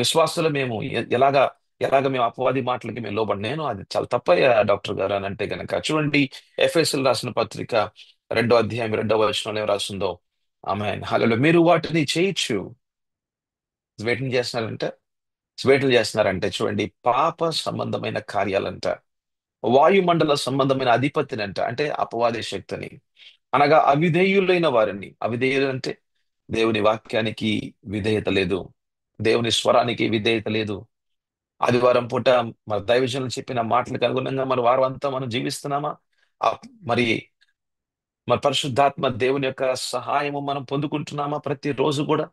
B: విశ్వాసులు మేము ఎలాగ మేము అపవాది మాటలకి మేము లోబడి, నేను అది చాలా తప్పయ్యా డాక్టర్ గారు అని అంటే గనక చూడండి, ఎఫెసీయులకు రాసిన పత్రిక 2వ అధ్యాయం 2వ వచనంలో ఏం రాసిందో. ఆమేన్ హల్లెలూయా. మీరు వాటిని చేయొచ్చు, వేటిని చేస్తున్నారంటే వేటిని చేస్తున్నారంటే చూడండి, పాప సంబంధమైన కార్యాలంట, వాయుమండల సంబంధమైన అధిపతినంట, అంటే అపవాది శక్తిని, అనగా అవిధేయులైన వారిని. అవిధేయులు అంటే దేవుని వాక్యానికి విధేయత లేదు, దేవుని స్వరానికి విధేయత లేదు. ఆదివారం పూట మన దైవజనులు చెప్పిన మాటలకు అనుగుణంగా మన వారం అంతా మనం జీవిస్తున్నామా? ఆ, మరి మన పరిశుద్ధాత్మ దేవుని యొక్క సహాయము మనం పొందుకుంటున్నామా ప్రతి రోజు కూడా?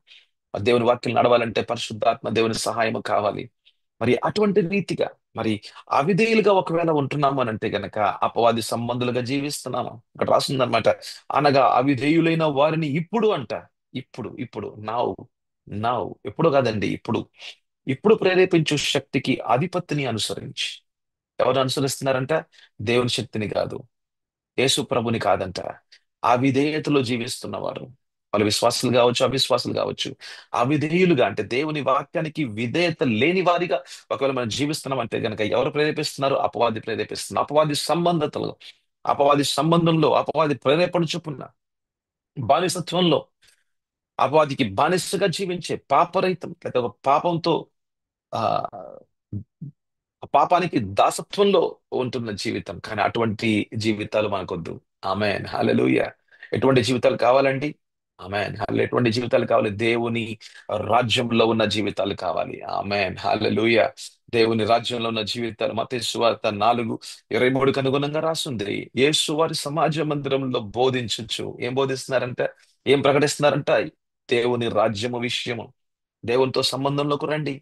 B: దేవుని వాక్యం నడవాలంటే పరిశుద్ధాత్మ దేవుని సహాయం కావాలి. మరి అటువంటి రీతిగా మరి అవిధేయులుగా ఒకవేళ ఉంటున్నాము అని అంటే గనక అపవాది సంబంధులుగా జీవిస్తున్నాము. ఇక్కడ రాస్తుందన్నమాట. అనగా అవిధేయులైన వారిని ఇప్పుడు అంట, ఇప్పుడు నౌ, నౌ, ఎప్పుడు కాదండి, ఇప్పుడు ప్రేరేపించు శక్తికి అధిపతిని అనుసరించి. ఎవరు అనుసరిస్తున్నారంట? దేవుని శక్తిని కాదు, యేసు ప్రభుని కాదంట. అవిధేయతలో జీవిస్తున్నవారు, వాళ్ళు విశ్వాసులు కావచ్చు, అవిశ్వాసులు కావచ్చు, అవిధేయులుగా అంటే దేవుని వాక్యానికి విధేయత లేని వారిగా ఒకవేళ మనం జీవిస్తున్నాం అంటే గనక ఎవరు ప్రేరేపిస్తున్నారు? అపవాది ప్రేరేపిస్తున్నారు. అపవాది సంబంధతలో, అపవాది సంబంధంలో, అపవాది ప్రేరేపణ చొప్పున, బానిసత్వంలో, అపవాదికి బానిసగా జీవించే పాపరహితం లేదా ఒక పాపంతో ఆ పాపానికి దాసత్వంలో ఉంటున్న జీవితం. కానీ అటువంటి జీవితాలు మనకొద్దు. ఆమేన్, హల్లెలూయా. ఎటువంటి జీవితాలు కావాలండి? ఆమేన్, హల్లెలూయా. ఎటువంటి జీవితాలు కావాలి? దేవుని రాజ్యంలో ఉన్న జీవితాలు కావాలి. ఆమేన్, హల్లెలూయా. దేవుని రాజ్యంలో ఉన్న జీవితాలు మత్తయి సువార్త 4:23 అనుగుణంగా రాస్తుంది. యేసు వారి సమాజ మందిరంలో బోధించొచ్చు. ఏం బోధిస్తున్నారంట? ఏం ప్రకటిస్తున్నారంట? దేవుని రాజ్యము విషయము. దేవునితో సంబంధంలోకి రండి.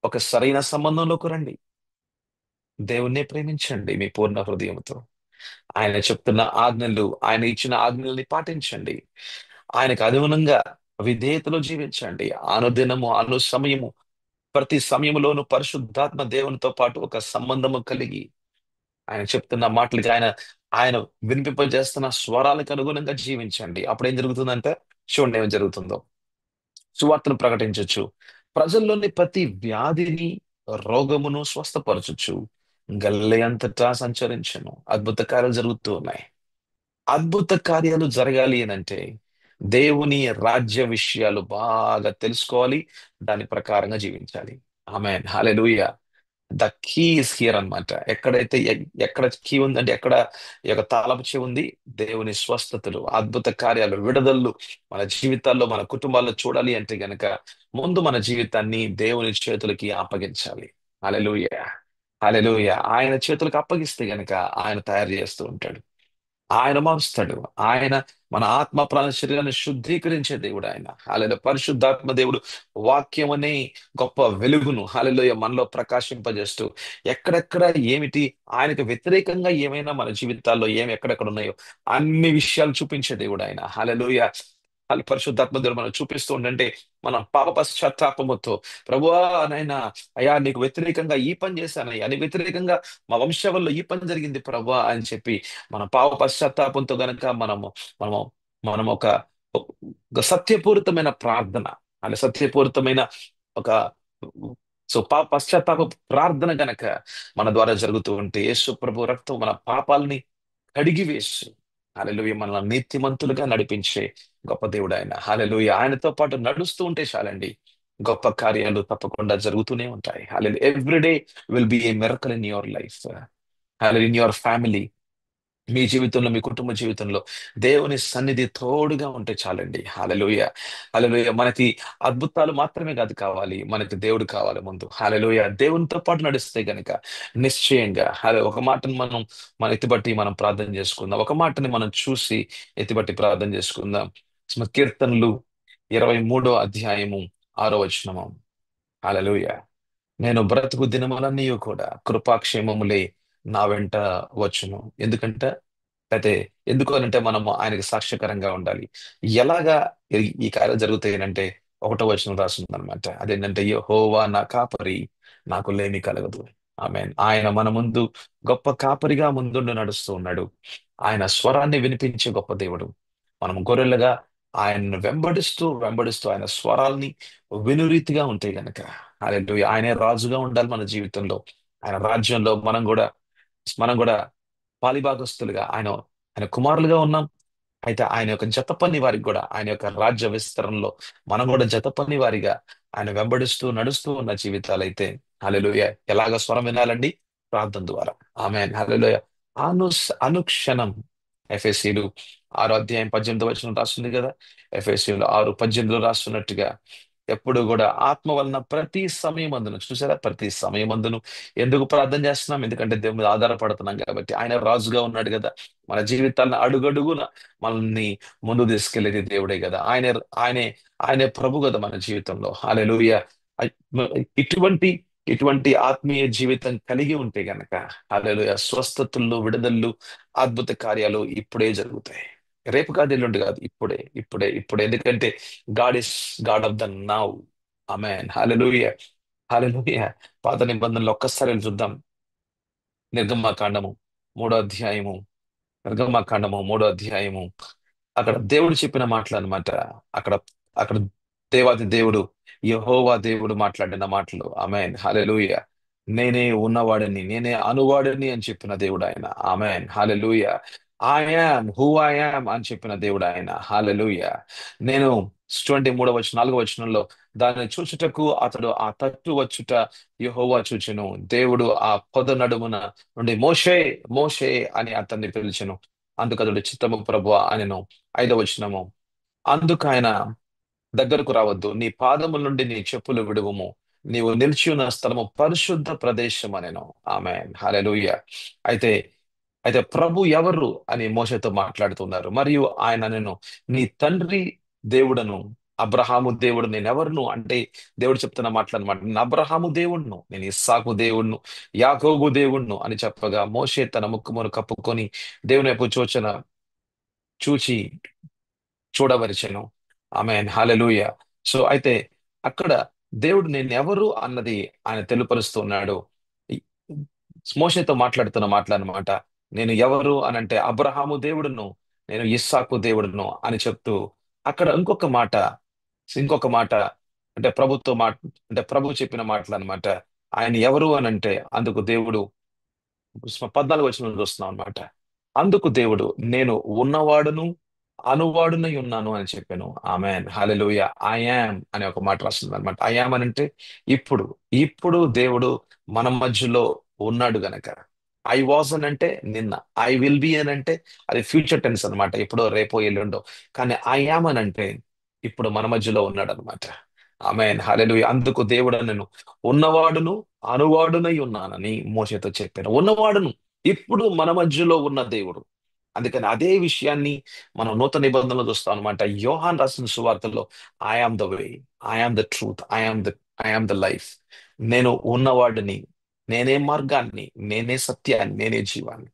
B: ఒక సరైన సంబంధంలోకి రండి. దేవుణ్ణి ప్రేమించండి మీ పూర్ణ హృదయంతో. ఆయన చెప్తున్న ఆజ్ఞలు, ఆయన ఇచ్చిన ఆజ్ఞల్ని పాటించండి. ఆయనకు అనుగుణంగా విధేయతలో జీవించండి. అనుదినము, అను సమయము, ప్రతి సమయంలోనూ పరిశుద్ధాత్మ దేవునితో పాటు ఒక సంబంధము కలిగి, ఆయన చెప్తున్న మాటలకి, ఆయన ఆయన వినిపింపజేస్తున్న స్వరాలకు అనుగుణంగా జీవించండి. అప్పుడు ఏం జరుగుతుందంటే, చూడండి ఏం జరుగుతుందో. సువార్తను ప్రకటించొచ్చు. ప్రజల్లోని ప్రతి వ్యాధిని, రోగమును స్వస్థపరచొచ్చు. గల్లే అంతటా సంచరించను. అద్భుత కార్యాలు జరుగుతూ ఉన్నాయి. అద్భుత కార్యాలు జరగాలి అని అంటే దేవుని రాజ్య విషయాలు బాగా తెలుసుకోవాలి. దాని ప్రకారంగా జీవించాలి. ఆమేన్, హల్లెలూయా. ద కీ ఇస్ హియర్ అన్నమాట. ఎక్కడైతే ఎక్కడ కీ ఉందంటే, ఎక్కడ ఈ యొక్క తాళపు చెవి ఉంది? దేవుని స్వస్థతలు, అద్భుత కార్యాలు, విడుదలలు మన జీవితాల్లో, మన కుటుంబాల్లో చూడాలి అంటే గనక ముందు మన జీవితాన్ని దేవుని చేతులకి అప్పగించాలి. హల్లెలూయా, హల్లెలూయా. ఆయన చేతులకు అప్పగిస్తే గనక ఆయన తయారు చేస్తూ ఉంటాడు. ఆయన మారుస్తాడు. ఆయన మన ఆత్మ ప్రాణ శరీరాన్ని శుద్ధీకరించే దేవుడు ఆయన. హల్లెలూయా. పరిశుద్ధాత్మ దేవుడు వాక్యం అనే గొప్ప వెలుగును, హల్లెలూయా, మనలో ప్రకాశింపజేస్తూ ఎక్కడెక్కడ ఏమిటి ఆయనకు వ్యతిరేకంగా ఏమైనా మన జీవితాల్లో ఏమి ఎక్కడెక్కడ ఉన్నాయో అన్ని విషయాలు చూపించే దేవుడు ఆయన. హల్లెలూయా. పరిశుద్ధాత్మ దేవుడు మనం చూపిస్తూ ఉండంటే మనం పాప పశ్చాత్తాపముతో, ప్రభువా నైనా, అయ్యా నీకు వ్యతిరేకంగా ఈ పని చేశానయ్యా, నీకు వ్యతిరేకంగా మా వంశావల్లో ఈ పని జరిగింది ప్రభువా అని చెప్పి మన పాప పశ్చాత్తాపంతో గనక మనము మనం ఒక సత్యపూరితమైన ప్రార్థన, అంటే సత్యపూరితమైన ఒక పశ్చాత్తాప ప్రార్థన గనక మన ద్వారా జరుగుతూ ఉంటే యేసు ప్రభు రక్తం మన పాపాలని కడిగి వేసి, హల్లెలూయా, మనల్ని నీతిమంతులుగా నడిపించే గొప్ప దేవుడు ఆయన. హల్లెలూయా. ఆయనతో పాటు నడుస్తూ ఉంటే చాలండి, గొప్ప కార్యాలు తప్పకుండా జరుగుతూనే ఉంటాయి. Hallelujah. Every day will be a miracle in your life, hallelujah, in your family. మీ జీవితంలో, మీ కుటుంబ జీవితంలో దేవుని సన్నిధి తోడుగా ఉంటే చాలండి. హల్లెలూయా, హల్లెలూయా. మనకి అద్భుతాలు మాత్రమే కాదు కావాలి, మనకి దేవుడు కావాలి ముందు. హల్లెలూయా. దేవునితో పాటు నడిస్తే గనుక నిశ్చయంగా ఒక మాటను మన ఎత్తిబట్టి మనం ప్రార్థన చేసుకుందాం. ఒక మాటని మనం చూసి ఎత్తిబట్టి ప్రార్థన చేసుకుందాం. కీర్తనలు 23 అధ్యాయము 6 వచనము. హల్లెలూయా. నేను బ్రతుకు దినములన్నీ కూడా కృపాక్షేమములే నా వెంట వచ్చును. ఎందుకంటే అయితే ఎందుకు అనంటే మనము ఆయనకి సాక్ష్యకరంగా ఉండాలి. ఎలాగా ఈ కార్యాలు జరుగుతాయి అంటే 1వ వచనం రాస్తుంది అనమాట. అదేంటంటే, యెహోవా నా కాపరి, నాకు లేమి కలగదు. ఆమేన్. ఆయన మన ముందు గొప్ప కాపరిగా ముందుండి నడుస్తూ ఉన్నాడు. ఆయన స్వరాన్ని వినిపించే గొప్ప దేవుడు. మనం గొర్రెలుగా ఆయన్ని వెంబడిస్తూ వెంబడిస్తూ ఆయన స్వరాల్ని వినురీతిగా ఉంటే గనక, హల్లెలూయా, ఆయనే రాజుగా ఉండాలి మన జీవితంలో. ఆయన రాజ్యంలో మనం కూడా పాలిభాగస్తులుగా, ఆయన ఆయన కుమారులుగా ఉన్నాం. అయితే ఆయన యొక్క జతపని వారికి కూడా, ఆయన యొక్క రాజ్య విస్తరణలో మనం కూడా జతపని వారిగా ఆయన వెంబడిస్తూ నడుస్తూ ఉన్న జీవితాలైతే, హల్లెలూయా, ఎలాగ స్వరం వినాలండి? ప్రార్థన ద్వారా. ఆమేన్, హల్లెలూయా. అనుక్షణం ఎఫెసీలు 6 అధ్యాయం 18 వచనం రాస్తుంది కదా. ఎఫెసీలు 6:18 రాస్తున్నట్టుగా ఎప్పుడు కూడా ఆత్మ వలన ప్రతి సమయమందును, చూసారా, ప్రతి సమయమందును ఎందుకు ప్రార్థన చేస్తున్నాం? ఎందుకంటే దేవుని మీద ఆధారపడుతున్నాం కాబట్టి. ఆయన రాజుగా ఉన్నాడు కదా, మన జీవితాలను అడుగడుగున మనల్ని ముందు తీసుకెళ్లేది దేవుడే కదా. ఆయనే ఆయనే ప్రభు కదా మన జీవితంలో. హల్లెలూయా. అయ్- ఇటువంటి ఇటువంటి ఆత్మీయ జీవితం కలిగి ఉంటే గనక, హల్లెలూయా, స్వస్థతలు, విడుదలలు, అద్భుత కార్యాలు ఇప్పుడే జరుగుతాయి. రేపు కాదు, ఎల్లుండి కాదు, ఇప్పుడే ఇప్పుడే ఇప్పుడే. ఎందుకంటే God is God of the now. Amen. Hallelujah. Hallelujah. పాత నిబంధనలు ఒక్కసారి వెళ్ళి చూద్దాం. నిర్గమకాండము 3వ అధ్యాయము. నిర్గమకాండము 3వ అధ్యాయము. అక్కడ దేవుడు చెప్పిన మాటలు అనమాట. అక్కడ అక్కడ దేవాది దేవుడు, యెహోవా దేవుడు మాట్లాడిన మాటలు. ఆమెన్. హల్లెలూయా. నేనే ఉన్నవాడిని, నేనే అనువాడిని అని చెప్పిన దేవుడు ఆయన. Amen. Hallelujah. I am who I am అని చెప్పిన దేవుడు ఆయన. హల్లెలూయా. నేను 23వ వచనం, 4వ వచనంలో, దాన్ని చూచుటకు అతడు ఆ తట్టు వచ్చుట యెహోవా చూచెను. దేవుడు ఆ పొద నడుమున నుండి మోషే, మోషే అని అతన్ని పిలిచెను. అందుకు అతడు చిత్తము ప్రభువా అనెను. 5వ వచనము, అందుకు ఆయన, దగ్గరకు రావద్దు, నీ పాదముల నుండి నీ చెప్పులు విడువుము, నీవు నిలిచి ఉన్న స్థలము పరిశుద్ధ ప్రదేశం అనెను. ఆమేన్. హల్లెలూయా. అయితే అయితే ప్రభు ఎవరు అని మోషేతో మాట్లాడుతున్నారు. మరియు ఆయన, నేను నీ తండ్రి దేవుడను, అబ్రహాము దేవుడు, నేనెవరును అంటే దేవుడు చెప్తున్న మాటలు అనమాట. నేను అబ్రహాము దేవుణ్ణు, నేను ఇస్సాకు దేవుణ్ణు, యాకోబు దేవుణ్ణు అని చెప్పగా, మోషే తన ముక్కుమును కప్పుకొని దేవుని వైపు చూచి చూడవరిచెను. ఆమేన్. హల్లెలూయా. సో అయితే అక్కడ దేవుడు నేను ఎవరు అన్నది ఆయన తెలుపరుస్తున్నాడు. ఈ- మోషేతో మాట్లాడుతున్న మాటలన్నమాట. నేను ఎవరు అనంటే అబ్రహాము దేవుడును, నేను ఇస్సాకు దేవుడును అని చెప్తూ, అక్కడ ఇంకొక మాట అంటే అంటే ప్రభు చెప్పిన మాటలు అనమాట. ఆయన ఎవరు అనంటే, అందుకు దేవుడు, 14వ వచనం చూస్తున్నాం అనమాట. అందుకు దేవుడు, నేను ఉన్నవాడును అనువాడునై ఉన్నాను అని చెప్పాను. ఆమెన్. హల్లెలూయా. ఐ యామ్ అనే ఒక మాట రాస్తుంది అనమాట. ఐ యామ్ అని అంటే ఇప్పుడు. ఇప్పుడు దేవుడు మన మధ్యలో ఉన్నాడు గనక. ఐ వాజ్ అని అంటే నిన్న, ఐ విల్ బి అని అంటే అది ఫ్యూచర్ టెన్స్ అనమాట, ఎప్పుడో రేపో ఎల్లుండో. కానీ ఐ యామ్ అని అంటే ఇప్పుడు మన మధ్యలో ఉన్నాడు అనమాట. ఆమెన్. హల్లెలూయా. అందుకు దేవుడు నేను ఉన్నవాడును అనువాడునై ఉన్నానని మోషేతో చెప్పాను. ఉన్నవాడును, ఇప్పుడు మన మధ్యలో ఉన్న దేవుడు. అందుకని అదే విషయాన్ని మనం నూతన నిబంధనలో చూస్తాం అనమాట. యోహాన్ రాసిన సువార్తలో, I am the way, I am the truth, I am the life. నేను ఉన్నవాడిని, నేనే మార్గాన్ని, నేనే సత్యాన్ని, నేనే జీవాన్ని.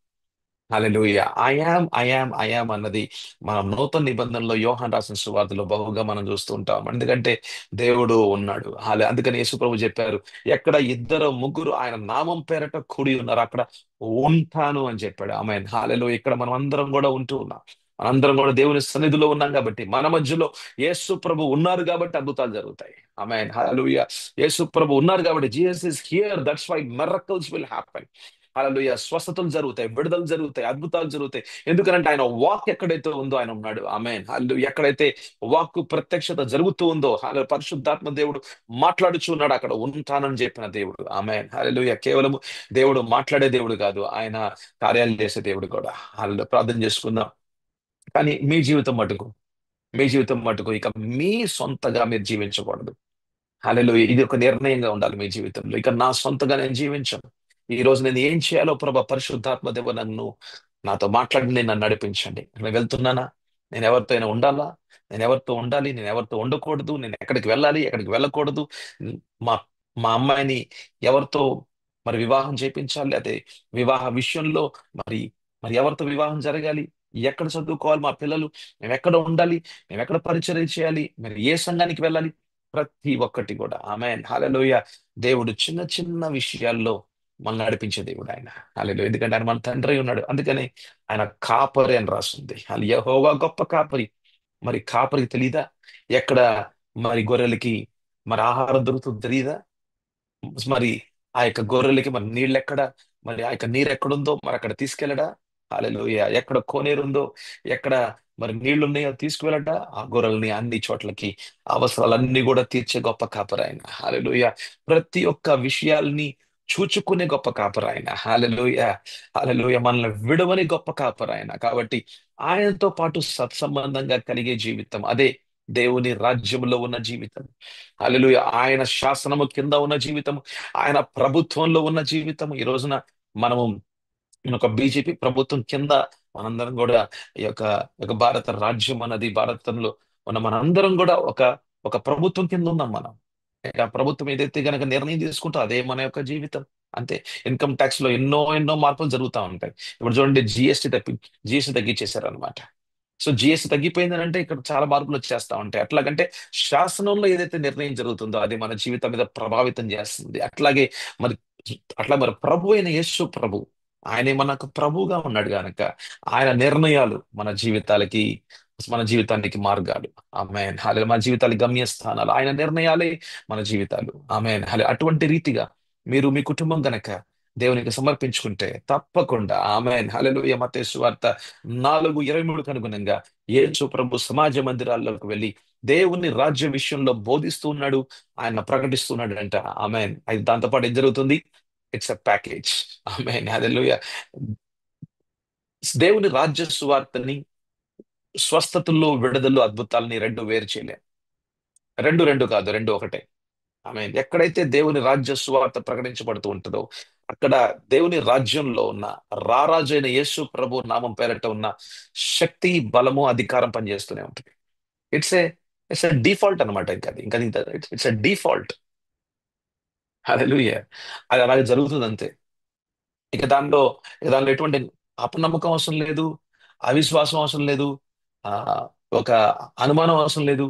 B: హల్లెలూయా. ఐ యామ్ అన్నది మనం నూతన నిబంధనలో యోహాన్ రాసిన సువార్తలో బహుగా మనం చూస్తూ ఉంటాం. ఎందుకంటే దేవుడు ఉన్నాడు. అందుకని యేసుప్రభు చెప్పారు, ఎక్కడ ఇద్దరు ముగ్గురు ఆయన నామం పేరట కూడి ఉన్నారు, అక్కడ ఉంటాను అని చెప్పాడు. ఆమేన్. హల్లెలూయా. ఇక్కడ మనం అందరం కూడా ఉంటూ ఉన్నాం. మనందరం కూడా దేవుని సన్నిధిలో ఉన్నాం కాబట్టి, మన మధ్యలో యేసు ప్రభు ఉన్నారు కాబట్టి అద్భుతాలు జరుగుతాయి. ఆమేన్. హల్లెలూయా. యేసు ప్రభు ఉన్నారు కాబట్టి, Jesus is here, that's why miracles will happen. Hallelujah. స్వస్థతలు జరుగుతాయి, విడుదలు జరుగుతాయి, అద్భుతాలు జరుగుతాయి. ఎందుకంటే ఆయన వాక్ ఎక్కడైతే ఉందో ఆయన ఉన్నాడు. ఆమేన్. హల్లెలూయా. ఎక్కడైతే వాక్కు ప్రత్యక్షత జరుగుతూ ఉందో, పరిశుద్ధాత్మ దేవుడు మాట్లాడుచు ఉన్నాడు, అక్కడ ఉంటానని చెప్పిన దేవుడు. ఆమేన్. హల్లెలూయా. కేవలం దేవుడు మాట్లాడే దేవుడు కాదు, ఆయన కార్యాలు చేసే దేవుడు కూడా. హల్లెలూయా. ప్రార్థన చేసుకుందాం. కానీ మీ జీవితం మటుకు ఇక మీ సొంతగా మీరు జీవించకూడదు. హల్లెలూయా. ఇది ఒక నిర్ణయంగా ఉండాలి మీ జీవితంలో. ఇక నా సొంతగా నేను జీవించను. ఈ రోజు నేను ఏం చేయాలో ప్రభా, పరిశుద్ధాత్మ దేవ నాతో మాట్లాడి నన్ను నడిపించండి. నేను వెళ్తున్నానా? నేను ఎవరితో అయినా ఉండాలా? నేను ఎవరితో ఉండాలి? నేను ఎవరితో ఉండకూడదు? నేను ఎక్కడికి వెళ్ళాలి? ఎక్కడికి వెళ్ళకూడదు? మా మా అమ్మాయిని ఎవరితో మరి వివాహం చేయించాలి? అదే వివాహ విషయంలో మరి మరి ఎవరితో వివాహం జరగాలి? ఎక్కడ చదువుకోవాలి మా పిల్లలు? మేము ఎక్కడ ఉండాలి? మేము ఎక్కడ పరిచర్య చేయాలి? మరి ఏ సంఘానికి వెళ్ళాలి? ప్రతి ఒక్కటి కూడా. ఆమేన్. హల్లెలూయా. దేవుడు చిన్న చిన్న విషయాల్లో మనల్ని నడిపించే దేవుడు ఆయన. హల్లెలూయా. ఎందుకంటే ఆయన మన తండ్రి అయి ఉన్నాడు. అందుకని ఆయన కాపరి అని రాస్తుంది. అది యెహోవా గొప్ప కాపరి. మరి కాపరికి తెలీదా ఎక్కడ మరి గొర్రెలకి మరి ఆహారం దొరుకుతుందో తెలియదా? మరి ఆ యొక్క గొర్రెలకి మరి నీళ్ళెక్కడ, మరి ఆ యొక్క నీరు ఎక్కడుందో మరి అక్కడ తీసుకెళ్ళడా? హల్లెలూయా. ఎక్కడ కోనేరుందో, ఎక్కడ మరి నీళ్లు ఉన్నాయో తీసుకువెళ్ళడా? ఆ గొర్రెల్ని అన్ని చోట్లకి అవసరాలన్నీ కూడా తీర్చే గొప్ప కాపరాయన. హల్లెలూయా. ప్రతి ఒక్క విషయాల్ని చూచుకునే గొప్ప కాపరాయన. హల్లెలూయా. హల్లెలూయా. మనల్ని విడవని గొప్ప కాపరాయన. కాబట్టి ఆయనతో పాటు సత్సంబంధంగా కలిగే జీవితం, అదే దేవుని రాజ్యంలో ఉన్న జీవితం. హల్లెలూయా. ఆయన శాసనము కింద ఉన్న జీవితం, ఆయన ప్రభుత్వంలో ఉన్న జీవితం. ఈ రోజున మనము మన ఒక బీజేపీ ప్రభుత్వం కింద మనందరం కూడా ఈ యొక్క ఈ యొక్క భారత రాజ్యం అన్నది, భారతంలో ఉన్న మనందరం కూడా ఒక ప్రభుత్వం కింద ఉన్నాం మనం. ఆ ప్రభుత్వం ఏదైతే గనక నిర్ణయం తీసుకుంటో అదే మన యొక్క జీవితం. అంతే. ఇన్కమ్ ట్యాక్స్ లో ఎన్నో ఎన్నో మార్పులు జరుగుతూ ఉంటాయి. ఇప్పుడు చూడండి, జిఎస్టీ తగ్గించేశారు అనమాట. సో జిఎస్టీ తగ్గిపోయిందని అంటే ఇక్కడ చాలా మార్పులు వచ్చేస్తా ఉంటాయి. అట్లాగంటే శాసనంలో ఏదైతే నిర్ణయం జరుగుతుందో అది మన జీవితం మీద ప్రభావితం చేస్తుంది. అట్లాగే మరి మరి ప్రభు అయిన యేసు ప్రభు, ఆయనే మనకు ప్రభువుగా ఉన్నాడు గనక ఆయన నిర్ణయాలు మన జీవితానికి మార్గాలు. ఆమేన్. హల్లెలూయా. మన జీవితాల గమ్యస్థానాలు ఆయన నిర్ణయాలే మన జీవితాలు. ఆమేన్. హల్లెలూయా. అటువంటి రీతిగా మీరు మీ కుటుంబం గనక దేవునికి సమర్పించుకుంటే తప్పకుండా, ఆమేన్, హల్లెలూయా, మత్తయి సువార్త 4:23 అనుగుణంగా యేసు ప్రభు సమాజ మందిరాల్లోకి వెళ్ళి దేవుని రాజ్య విషయంలో బోధిస్తూ ఉన్నాడు, ఆయన ప్రకటిస్తున్నాడు అంట. ఆమేన్. అది దాంతో పాటు ఏం జరుగుతుంది? It's a package. Amen. Hallelujah. దేవుని రాజ్య సువార్తని, స్వస్థతల్లో, విడుదలలో, అద్భుతాలని రెండు వేరు చేయలేం. రెండు రెండు కాదు, రెండు ఒకటే. ఆమె ఎక్కడైతే దేవుని రాజ్య సువార్త ప్రకటించబడుతూ ఉంటుందో అక్కడ దేవుని రాజ్యంలో ఉన్న రారాజైన యేసు ప్రభు నామం పేరట ఉన్న శక్తి, బలము, అధికారం పనిచేస్తూనే ఉంటుంది. It's a it's a default అనమాట. ఇంకా ఇట్స్ ఎ డిఫాల్ట్. హల్లెలూయా. అది అలాగే జరుగుతుంది అంతే. ఇక దానిలో ఎటువంటి అపనమ్మకం అవసరం లేదు, అవిశ్వాసం అవసరం లేదు, ఆ ఒక అనుమానం అవసరం లేదు.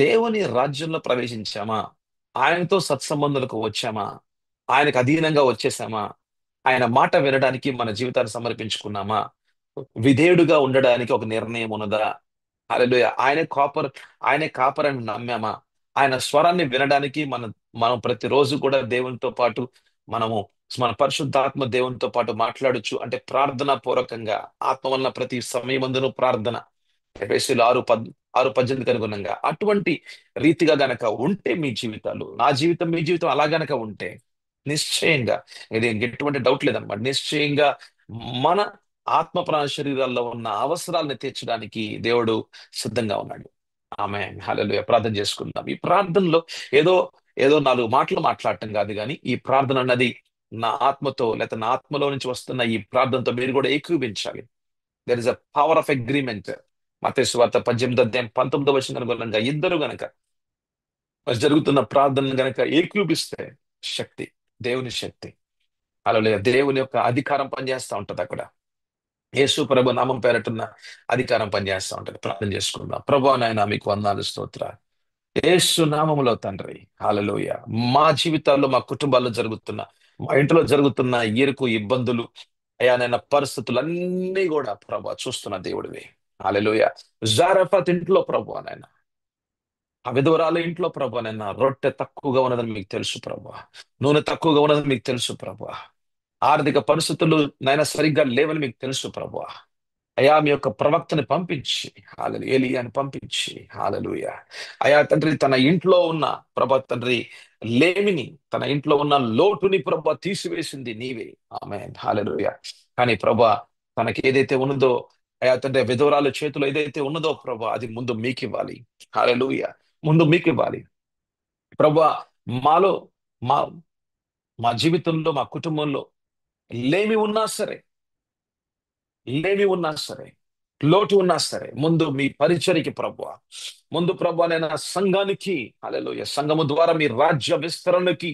B: దేవుని రాజ్యంలో ప్రవేశించామా, ఆయనతో సత్సంబంధాలకు వచ్చామా, ఆయనకు అధీనంగా వచ్చేసామా, ఆయన మాట వినడానికి మన జీవితాన్ని సమర్పించుకున్నామా, విధేయుడుగా ఉండడానికి ఒక నిర్ణయం ఉన్నదా? హల్లెలూయా. ఆయనే కాపరని నమ్మామా, ఆయన స్వరాన్ని వినడానికి మనం ప్రతిరోజు కూడా దేవునితో పాటు మనము మన పరిశుద్ధాత్మ దేవునితో పాటు మాట్లాడొచ్చు అంటే ప్రార్థనా పూర్వకంగా, ఆత్మ వలన ప్రతి సమయమందును ప్రార్థన. ఎఫెసీయులు 6:18 అనుగుణంగా అటువంటి రీతిగా గనక ఉంటే మీ జీవితాలు, నా జీవితం, మీ జీవితం అలా గనక ఉంటే నిశ్చయంగా, ఇది ఎటువంటి డౌట్ లేదన్నమాట, నిశ్చయంగా మన ఆత్మ ప్రాణ శరీరాల్లో ఉన్న అవసరాలను తీర్చడానికి దేవుడు సిద్ధంగా ఉన్నాడు. ఆమె హల్లెలూయా. ప్రార్థన చేసుకుందాం. ఈ ప్రార్థనలో ఏదో ఏదో నాలుగు మాటలు మాట్లాడటం కాదు, కానీ ఈ ప్రార్థన అన్నది నా ఆత్మతో, లేకపోతే నా ఆత్మలో నుంచి వస్తున్న ఈ ప్రార్థనతో మీరు కూడా ఏకీభవించాలి. There is a power of agreement. మత్తయి సువార్త 18:19 అనుగుణంగా ఇద్దరు గనక జరుగుతున్న ప్రార్థన గనక ఏకీభవిస్తే శక్తి, దేవుని శక్తి, అలా దేవుని యొక్క అధికారం పనిచేస్తూ ఉంటది అక్కడ. యేసు ప్రభు నామం పేరటున్న అధికారం పనిచేస్తూ ఉంటది. ప్రార్థన చేసుకుందాం. ప్రభు నాయన మీకు వందనాలు, స్తోత్రాలు. యేసు నామములో తండ్రి, హల్లెలూయా. మా జీవితాల్లో, మా కుటుంబాల్లో జరుగుతున్న, మా ఇంట్లో జరుగుతున్న ఇరుకు, ఇబ్బందులు, అయా నైనా పరిస్థితులన్నీ కూడా ప్రభు చూస్తున్న దేవుడివి. హల్లెలూయా. జారఫత్ ఇంట్లో ప్రభు నాయన, ఆ విధవరాల ఇంట్లో ప్రభు నాయన రొట్టె తక్కువగా ఉన్నదని మీకు తెలుసు ప్రభు, నూనె తక్కువగా ఉన్నదని మీకు తెలుసు ప్రభు, ఆర్థిక పరిస్థితులు నైనా సరిగ్గా లేవని మీకు తెలుసు ప్రభు. అయా మీ యొక్క ప్రవక్తని పంపించి, ఏలియాని పంపించి, హల్లెలూయా, అయా తండ్రి తన ఇంట్లో ఉన్న ప్రభా తండ్రి లేమిని, తన ఇంట్లో ఉన్న లోటుని ప్రభా తీసివేసింది నీవే. ఆమేన్. హల్లెలూయా. కానీ ప్రభా తనకి ఏదైతే ఉన్నదో, అయా తండ్రి విధవరాలు చేతిలో ఏదైతే ఉన్నదో ప్రభా అది ముందు మీకు ఇవ్వాలి. హల్లెలూయా. ముందు మీకు ఇవ్వాలి ప్రభా. మాలో మా మా జీవితంలో, మా కుటుంబంలో లేమి ఉన్నా సరే, లేమి ఉన్నా సరే, లోటు ఉన్నా సరే, ముందు మీ పరిచర్యకి ప్రభువా, ముందు ప్రభువా నేను సంఘానికి, హల్లెలూయా, సంఘము ద్వారా మీ రాజ్య విస్తరణకి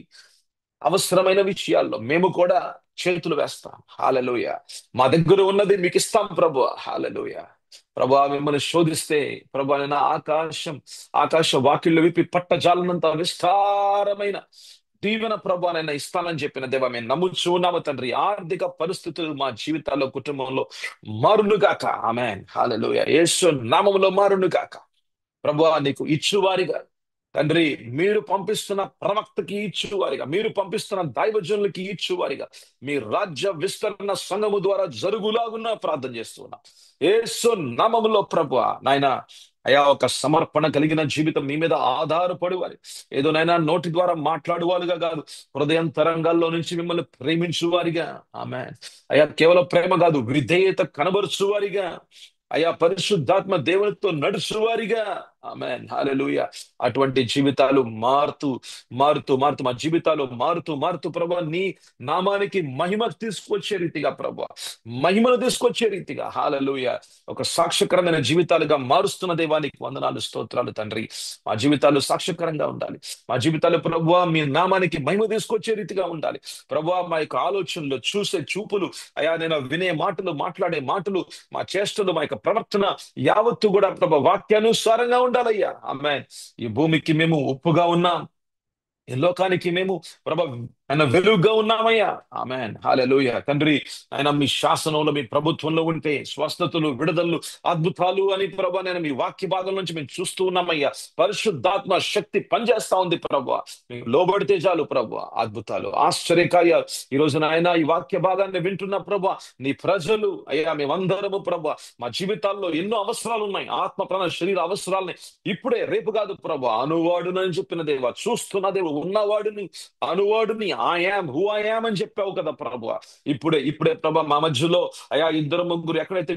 B: అవసరమైన విషయాల్లో మేము కూడా చేతులు వేస్తాం. హల్లెలూయా. మా దగ్గర ఉన్నది మీకు ఇస్తాం ప్రభువా. హల్లెలూయా. ప్రభువా మిమ్మల్ని శోధిస్తే ప్రభువా నేను ఆకాశ వాకిళ్ళు విప్పి పట్టజాలనంత విస్తారమైన దీవెన ప్రభు నైనా ఇస్తానని చెప్పిన దేవా మేము నమ్ముచున్నాము తండ్రి. ఆర్థిక పరిస్థితులు మా జీవితాల్లో, కుటుంబంలో మారునుగాక. ఆమేన్. హల్లెలూయా. యేసు నామములో మారునుగాక. ప్రభువా నీకు ఇచ్చువారిగా తండ్రి, మీరు పంపిస్తున్న ప్రవక్తకి ఇచ్చువారిగా, మీరు పంపిస్తున్న దైవజనులకి ఇచ్చువారిగా మీ రాజ్య విస్తరణ సంఘము ద్వారా జరుగులాగున్నా ప్రార్థన చేస్తున్నా యేసు నామములో. ప్రభువా నాయన అయా ఒక సమర్పణ కలిగిన జీవితం మీ మీద ఆధారపడువాలి. ఏదోనైనా నోటి ద్వారా మాట్లాడువారుగా కాదు, హృదయంతరంగాల్లో నుంచి మిమ్మల్ని ప్రేమించువారిగా. ఆమేన్. అయా కేవలం ప్రేమ కాదు, విధేయత కనబరుచువారిగా, అయా పరిశుద్ధాత్మ దేవునితో నడుచువారిగా. ఆమేన్. హల్లెలూయా. అటువంటి జీవితాలు మారుతూ మారుతూ మారుతూ మా జీవితాలు మారుతూ మారుతూ ప్రభా నీ నామానికి మహిమ తీసుకొచ్చే రీతిగా ప్రభా, మహిమను తీసుకొచ్చే రీతిగా హల్లెలూయా ఒక సాక్ష్యకరమైన జీవితాలుగా మారుస్తున్న దేవానికి వందనాలు, స్తోత్రాలు తండ్రి. మా జీవితాలు సాక్ష్యకరంగా ఉండాలి. మా జీవితాలు ప్రభువా మీ నామానికి మహిమ తీసుకొచ్చే రీతిగా ఉండాలి. ప్రభువా మా యొక్క ఆలోచనలు, చూసే చూపులు, అయా నేను వినే మాటలు, మాట్లాడే మాటలు, మా చేష్టలు, మా యొక్క ప్రవర్తన యావత్తు కూడా ప్రభా వాక్యానుసారంగా ఉండాలయ్యా. ఆమేన్. ఈ భూమికి మేము ఉప్పుగా ఉన్నాం, ఈ లోకానికి మేము ప్రభా ఆయన వెలుగుగా ఉన్నామయ్యా. ఆమేన్. హల్లెలూయా. తండ్రి ఆయన మీ శాసనంలో, మీ ప్రభుత్వంలో ఉంటే స్వస్థతలు, విడుదలలు, అద్భుతాలు అని ప్రభా నేను మీ వాక్య భాగం నుంచి మేము చూస్తూ ఉన్నామయ్యా. పరిశుద్ధాత్మ శక్తి పనిచేస్తా ఉంది ప్రభా. మీకు లోబడితే చాలు ప్రభా, అద్భుతాలు, ఆశ్చర్యకార్యాలు. ఈ రోజు నాయన ఈ వాక్య భాగాన్ని వింటున్న ప్రభా నీ ప్రజలు అయ్యా మేమందరము ప్రభా మా జీవితాల్లో ఎన్నో అవసరాలు ఉన్నాయి. ఆత్మ ప్రాణ శరీర అవసరాలని ఇప్పుడే, రేపు కాదు ప్రభా, అనువాడునని చెప్పిన దేవా, చూస్తున్న దేవు, ఉన్నవాడుని, అనువాడుని, ఐయామ్ హూ ఐయామ్ అని చెప్పావు కదా ప్రభు. ఇప్పుడే ఇప్పుడే ప్రభా మా మధ్యలో అయా ఇద్దరు ముగ్గురు ఎక్కడైతే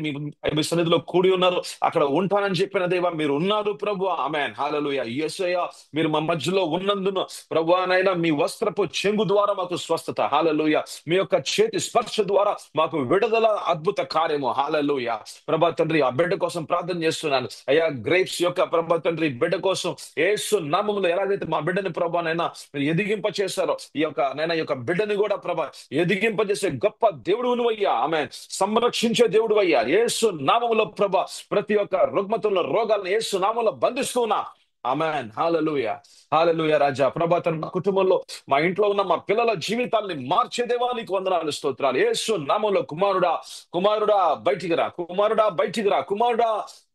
B: మీ సన్నిధిలో కూడి ఉన్నారో అక్కడ ఉంటానని చెప్పిన దేవా మీరు ఉన్నారు ప్రభు. ఆమేన్. హల్లెలూయా. యేసయ్యా మీరు మా మధ్యలో ఉన్నందున ప్రభు నైనా మీ వస్త్రపు చెంగు ద్వారా మాకు స్వస్థత. హల్లెలూయా. మీ యొక్క చేతి స్పర్శ ద్వారా మాకు విడుదల, అద్భుత కార్యము. హల్లెలూయా. ప్రభా తండ్రి ఆ బిడ్డ కోసం ప్రార్థన చేస్తున్నాను అయ్యా. గ్రేప్స్ యొక్క ప్రభా తండ్రి బిడ్డ కోసం యేసు నామములో ఎలాగైతే మా బిడ్డని ప్రభా నైనా మీరు ఎదిగింప చేశారో ఈ యొక్క నైనా ఈ యొక్క బిడ్డని కూడా ప్రభా ఎదిగింపజేసే గొప్ప దేవుడు నువ్వయ్యా. ఆమేన్. సంరక్షించే దేవుడు అయ్యా. యేసు నామములో ప్రభా ప్రతి ఒక్క రుగ్మతులను, రోగాలను యేసు నామములో బంధిస్తున్నా. ఆమేన్. హల్లెలూయా. హల్లెలూయా రాజా. ప్రభా తన మా కుటుంబంలో, మా ఇంట్లో ఉన్న మా పిల్లల జీవితాల్ని మార్చే దేవా నీకు వందనాలు, స్తోత్రాలు. యేసు నామములో కుమారుడా, కుమారుడా బయటికి రా, కుమారుడా బయటికి రా, కుమారుడా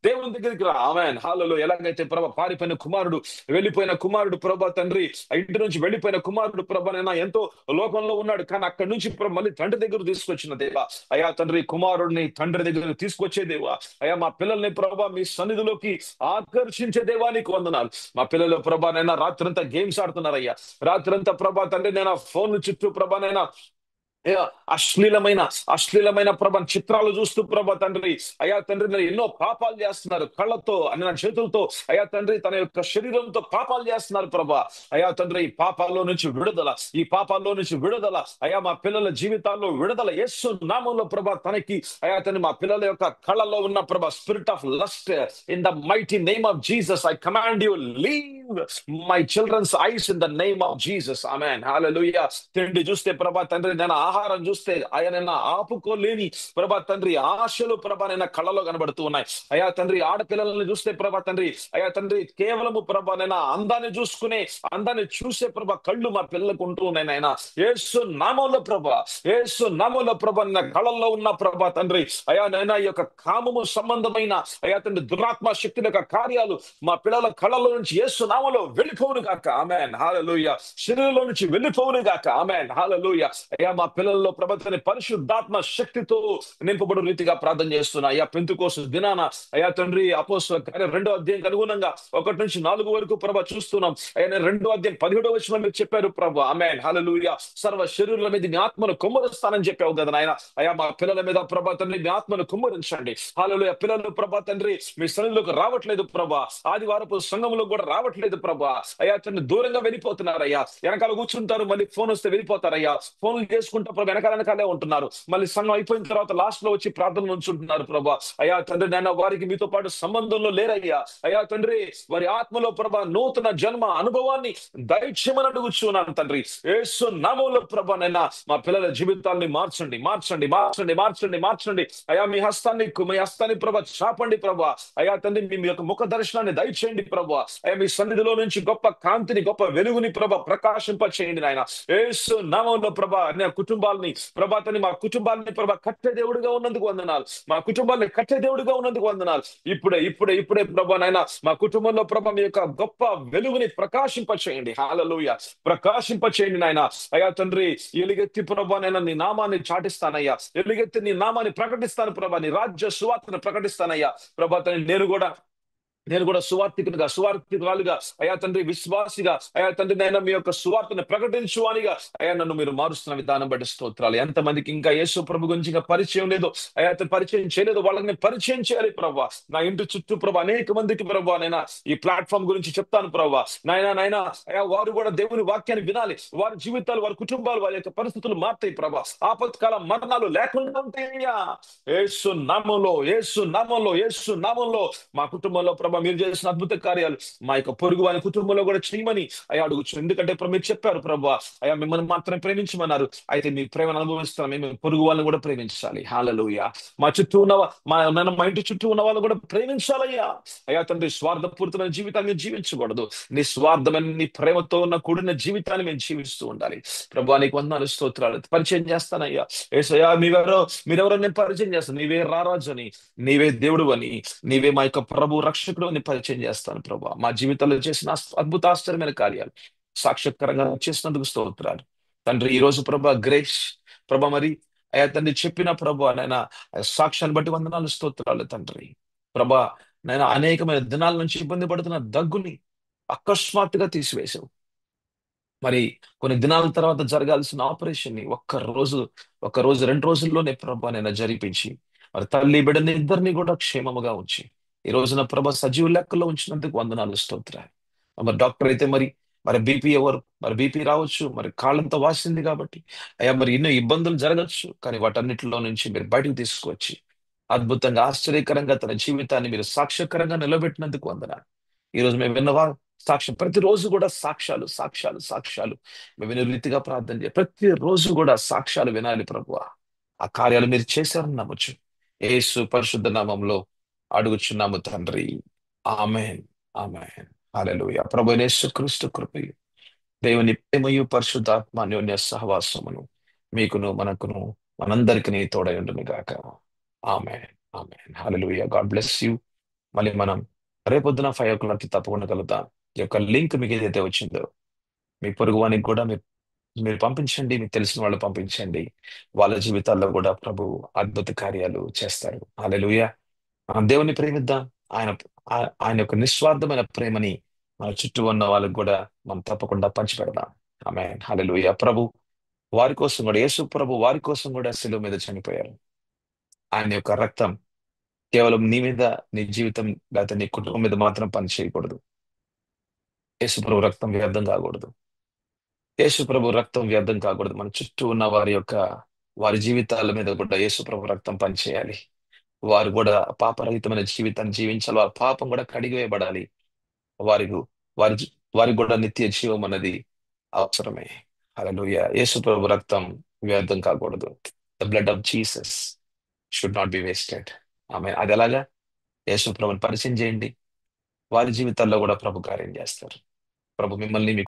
B: దేవుని దగ్గరికి రా. ఆమేన్. హల్లెలూయా. ఎలాగైతే ప్రభా పారిపోయిన కుమారుడు, వెళ్ళిపోయిన కుమారుడు ప్రభా తండ్రి, ఆ ఇంటి నుంచి వెళ్ళిపోయిన కుమారుడు ప్రభా నైనా ఎంతో లోకంలో ఉన్నాడు, కానీ అక్కడి నుంచి ప్రభా మళ్ళీ తండ్రి దగ్గర తీసుకొచ్చిన దేవా అయా తండ్రి, కుమారుడిని తండ్రి దగ్గర తీసుకొచ్చే దేవా అయా మా పిల్లల్ని ప్రభా మీ సన్నిధిలోకి ఆకర్షించే దేవా నీకు వందనాలు. మా పిల్లలు ప్రభా నైనా రాత్రంతా గేమ్స్ ఆడుతున్నారయ్యా. రాత్రంతా ప్రభా తండ్రి నేను ఫోన్ చుట్టూ ప్రభా నైనా అయ్యా అశ్లీలమైన అశ్లీలమైన ప్రభ చిత్రాలు చూస్తూ ప్రభా తండ్రి అయా తండ్రి నేను ఎన్నో పాపాలు చేస్తున్నారు. కళ్ళతో అన్న చేతులతో అయా తండ్రి తన యొక్క శరీరంతో పాపాలు చేస్తున్నారు ప్రభా. అయా తండ్రి ఈ పాపాల్లో నుంచి విడుదల, ఈ పాపాల్లో నుంచి విడుదల అయా మా పిల్లల జీవితాల్లో విడుదల యేసు నామంలో ప్రభా. తనకి అయా తండ్రి మా పిల్లల యొక్క కళ్ళలో ఉన్న ప్రభా spirit of lust in the mighty name of Jesus I command you leave my children's eyes in the name of Jesus. Amen. Hallelujah. తిండి చూస్తే ప్రభా తండ్రి నేను ఆహారం చూస్తే ఆయన ఆపుకోలేని ప్రభా తండ్రి ఆశలు ప్రభా నైనా కళ్ళలో కనబడుతూ ఉన్నాయి. అయా తండ్రి ఆడపిల్లలను చూస్తే ప్రభా తండ్రి అయా తండ్రి కేవలము ప్రభా నైనా అందాన్ని చూసుకునే, అందాన్ని చూసే ప్రభా కళ్ళు మా పిల్లలకు ఉంటూ ఉన్నాయి నాయన. యేసు నామంలో ప్రభా, యేసు నామంలో ప్రభా నా కళ్ళల్లో ఉన్న ప్రభా తండ్రి అయా నైనా ఈ యొక్క కామము సంబంధమైన అయా తండ్రి దురాత్మ శక్తుల యొక్క కార్యాలు మా పిల్లల కళ్ళలో నుంచి యేసు నామంలో వెళ్ళిపోవును గాక. ఆమేన్. హల్లెలూయా. శరీరంలో నుంచి వెళ్ళిపోవును గాక. ఆమేన్. హల్లెలూయా. అయా మా పిల్లల్లో ప్రభుత్వాన్ని పరిశుద్ధాత్మ శక్తితో నింపబడు రీతిగా ప్రార్థన చేస్తున్నా అయ్యా. పెంతెకోస్తు దినాన అయ్యా తండ్రి అపోస్తలుల 2వ అధ్యాయం అనుగుణంగా 1 నుంచి 4 వరకు ప్రభా చూస్తున్నాం అయ్యా. 2వ అధ్యాయం 17వ వచనం మీరు చెప్పారు ప్రభా. ఆమేన్. హల్లెలూయా. సర్వ శరీరుల మీద మీ ఆత్మను కుమ్మరిస్తానని చెప్పావు కదా నాయన. అయ్యా మా పిల్లల మీద ప్రభా తండ్రి మీ ఆత్మను కుమ్మరించండి. హల్లెలూయా. పిల్లలు ప్రభా తండ్రి మీ సన్నిధిలోకి రావట్లేదు ప్రభా. ఆదివారపు సంఘంలో కూడా రావట్లేదు ప్రభా. అయ్యా తండ్రి దూరంగా వెళ్ళిపోతున్నారయ్యా. వెనకాల కూర్చుంటారు, మళ్ళీ ఫోన్ వస్తే వెళ్ళిపోతారయ్యా. ఫోన్లు చేసుకుంటా ప్రభా వెనకాలే ఉంటున్నారు. మళ్ళీ సంఘం అయిపోయిన తర్వాత లాస్ట్ లో వచ్చి ప్రార్థనలు ఉంచుంటున్నారు ప్రభా. అయ్యా తండ్రి నాయన వారికి మీతో పాటు సంబంధంలో లేరయ్యా. అయ్యా తండ్రి వారి ఆత్మలో ప్రభా నూతన జన్మ అనుభవాన్ని దైత్యమని అడుగుచున్నాను తండ్రి. యేసు నామములో ప్రభా నైనా మా పిల్లల జీవితాల్ని మార్చండి, మార్చండి, మార్చండి, మార్చండి, మార్చండి. అయ్యా మీ హస్తాన్ని ప్రభా చాపండి ప్రభా. అయ్యా తండ్రి మీ యొక్క ముఖ దర్శనాన్ని దయచేయండి ప్రభా. అయ్యా మీ సన్నిధిలో నుంచి గొప్ప కాంతిని, గొప్ప వెలుగుని ప్రభా ప్రకాశింప చేయండి నాయన. యేసు నామములో ప్రభా కుటుంబాలని ప్రభాతని మా కుటుంబాలని ప్రభా కట్టే దేవుడిగా ఉన్నందుకు వందనాలు. మా కుటుంబాన్ని కట్టే దేవుడిగా ఉన్నందుకు వందనాలు. ఇప్పుడే ఇప్పుడే ఇప్పుడే ప్రభా నాయన మా కుటుంబంలో ప్రభా మీ యొక్క గొప్ప వెలుగుని ప్రకాశింప చేయండి. హల్లెలూయా. ప్రకాశింప చేయండి నాయన. అయ్యా తండ్రి ఎలుగెత్తి ప్రభా నైనా నీ నామాన్ని చాటిస్తానయ్యా. ఎలుగెత్తి నీ నామాన్ని ప్రకటిస్తాను ప్రభా. నీ రాజ్య సువార్తను ప్రకటిస్తానయ్యా. ప్రభాతని నేను కూడా నేను కూడా సువార్థికునిగా, సువార్థికురాలుగా, అయా తండ్రి విశ్వాసిగా, అయా తండ్రి నైనా మీ యొక్క సువార్తను ప్రకటించువానిగా అయా నన్ను మీరు మారుస్తున్న విధానం బట్టి స్తోత్రాలు. ఎంతమందికి ఇంకా యేసు ప్రభు గురించి ఇంకా పరిచయం లేదో, అయా పరిచయం చేయలేదు, వాళ్ళకి నేను పరిచయం చేయాలి ప్రభా. నా ఇంటి చుట్టూ ప్రభా అనేక మందికి ప్రభా నైనా ఈ ప్లాట్ఫామ్ గురించి చెప్తాను ప్రభా. నాయనా అయా వారు కూడా దేవుని వాక్యాన్ని వినాలి. వారి జీవితాలు, వారి కుటుంబాలు, వారి యొక్క పరిస్థితులు మారుతాయి ప్రభా. ఆపత్కాల మరణాలు లేకుండా ఉంటాయ్యా. యేసు నామంలో, యేసు నామంలో, యేసు నామంలో మా కుటుంబంలో ప్రభా మీరు చేసిన అద్భుత కార్యాలు మా యొక్క పొరుగు వారి కుటుంబంలో కూడా చేయమని అయ్యా అడుగుచ్చు. ఎందుకంటే ప్రభు మీరు చెప్పారు ప్రభా, అయ్యా మిమ్మల్ని మాత్రమే ప్రేమించమన్నారు. అయితే మీ ప్రేమను అనుభవిస్తాం, మేము పొరుగు వాళ్ళని కూడా ప్రేమించాలి. హల్లెలూయా. మా చుట్టూ ఉన్న మా ఇంటి చుట్టూ ఉన్న వాళ్ళు కూడా ప్రేమించాలయ్యా. అయ్యా తండ్రి స్వార్థపూరితమైన జీవితాన్ని మేము జీవించకూడదు. నిస్వార్థమైన నీ ప్రేమతో ఉన్న కూడిన జీవితాన్ని మేము జీవిస్తూ ఉండాలి. ప్రభా నీకు వందనాలు స్తోత్రాలు. పరిచయం చేస్తానయ్యా. యేసయ్యా మీరెవరో నేను పరిచయం చేస్తాను. నీవే రారాజు అని, నీవే దేవుడు అని, నీవే మా యొక్క ప్రభు రక్షకుడు అని పరిచయం చేస్తాను ప్రభా. మా జీవితంలో చేసిన అద్భుత ఆశ్చర్యమైన కార్యాలు సాక్షాత్కరంగా చేసినందుకు స్తోత్రాలు తండ్రి. ఈ రోజు ప్రభా గ్రేస్ ప్రభా మరి అయ్యా తండ్రి చెప్పిన ప్రభా నాయన సాక్ష్యాన్ని బట్టి వందనాలు స్తోత్రాలు తండ్రి. ప్రభా నేను అనేకమైన దినాల నుంచి ఇబ్బంది పడుతున్న దగ్గుని అకస్మాత్తుగా తీసివేశావు. మరి కొన్ని దినాల తర్వాత జరగాల్సిన ఆపరేషన్ ని ఒక్క రోజు 2 రోజుల్లోనే ప్రభా నేను జరిపించి మరి తల్లి బిడ్డని ఇద్దరిని కూడా క్షేమముగా ఉంచి ఈ రోజున ప్రభా సజీవ లెక్కల్లో ఉంచినందుకు వందనాలు స్తోత్రాలు. మరి డాక్టర్ అయితే మరి బీపీ మరి బీపీ రావచ్చు, మరి కాళ్ళంతా వాసింది కాబట్టి అయ్యా మరి ఎన్నో ఇబ్బందులు జరగచ్చు, కానీ వాటన్నిటిలో నుంచి మీరు బయటకు తీసుకొచ్చి అద్భుతంగా ఆశ్చర్యకరంగా తన జీవితాన్ని మీరు సాక్ష్యకరంగా నిలబెట్టినందుకు వందనాలు. ఈ రోజు మేము విన్నవా సాక్ష్యం, ప్రతిరోజు కూడా సాక్ష్యాలు సాక్ష్యాలు సాక్ష్యాలు మేము వినే రీతిగా ప్రార్థన చేయాలి. ప్రతిరోజు కూడా సాక్ష్యాలు వినాలి ప్రభువా. ఆ కార్యాలు మీరు చేశారని నమ్మచ్చు. యేసు పరిశుద్ధ నామంలో అడుగుచున్నాము తండ్రి. ఆమేన్. ఆమేన్. హల్లెలూయా. ప్రభువైన యేసుక్రీస్తు కృపయు, దేవుని ప్రేమయు, పరిశుద్ధాత్మ అన్యోన్య సహవాసమును మీకును మనకును మనందరికీ తోడై ఉండును గాక. Amen. Amen. Hallelujah. God bless you. మళ్ళీ మనం రేపొద్దున 5 o'clock తప్పకుండా కలుద్దాం. ఈ యొక్క లింక్ మీకు ఏదైతే వచ్చిందో మీ పొరుగు వానికి కూడా మీరు మీరు పంపించండి. మీకు తెలిసిన వాళ్ళు పంపించండి. వాళ్ళ జీవితాల్లో కూడా ప్రభు అద్భుత కార్యాలు చేస్తారు. హల్లెలూయా. మనం దేవుని ప్రేమిద్దాం. ఆయన ఆయన యొక్క నిస్వార్థమైన ప్రేమని మన చుట్టూ ఉన్న వాళ్ళకి కూడా మనం తప్పకుండా పంచిపెడదాం. ఆమేన్. హల్లెలూయా. ప్రభు వారి కోసం కూడా, యేసు ప్రభు వారి కోసం కూడా శిలువ మీద చనిపోయారు. ఆయన యొక్క రక్తం కేవలం నీ మీద, నీ జీవితం లేకపోతే నీ కుటుంబం మీద మాత్రం పని చేయకూడదు. యేసు ప్రభు రక్తం వ్యర్థం కాకూడదు. యేసు ప్రభు రక్తం వ్యర్థం కాకూడదు. మన చుట్టూ ఉన్న వారి జీవితాల మీద కూడా యేసు ప్రభు రక్తం పనిచేయాలి. వారు కూడా పాపరహితమైన జీవితాన్ని జీవించాలి. వారి పాపం కూడా కడిగివేయబడాలి. వారికి వారి వారికి కూడా నిత్య జీవం అన్నది అవసరమే. హల్లెలూయా. యేసు ప్రభు రక్తం వ్యర్థం కాకూడదు. The blood of Jesus should not be wasted. అది ఎలాగా? యేసు ప్రభుని పరిచయం చేయండి. వారి జీవితాల్లో కూడా ప్రభు కార్యం చేస్తారు. ప్రభు మిమ్మల్ని మీ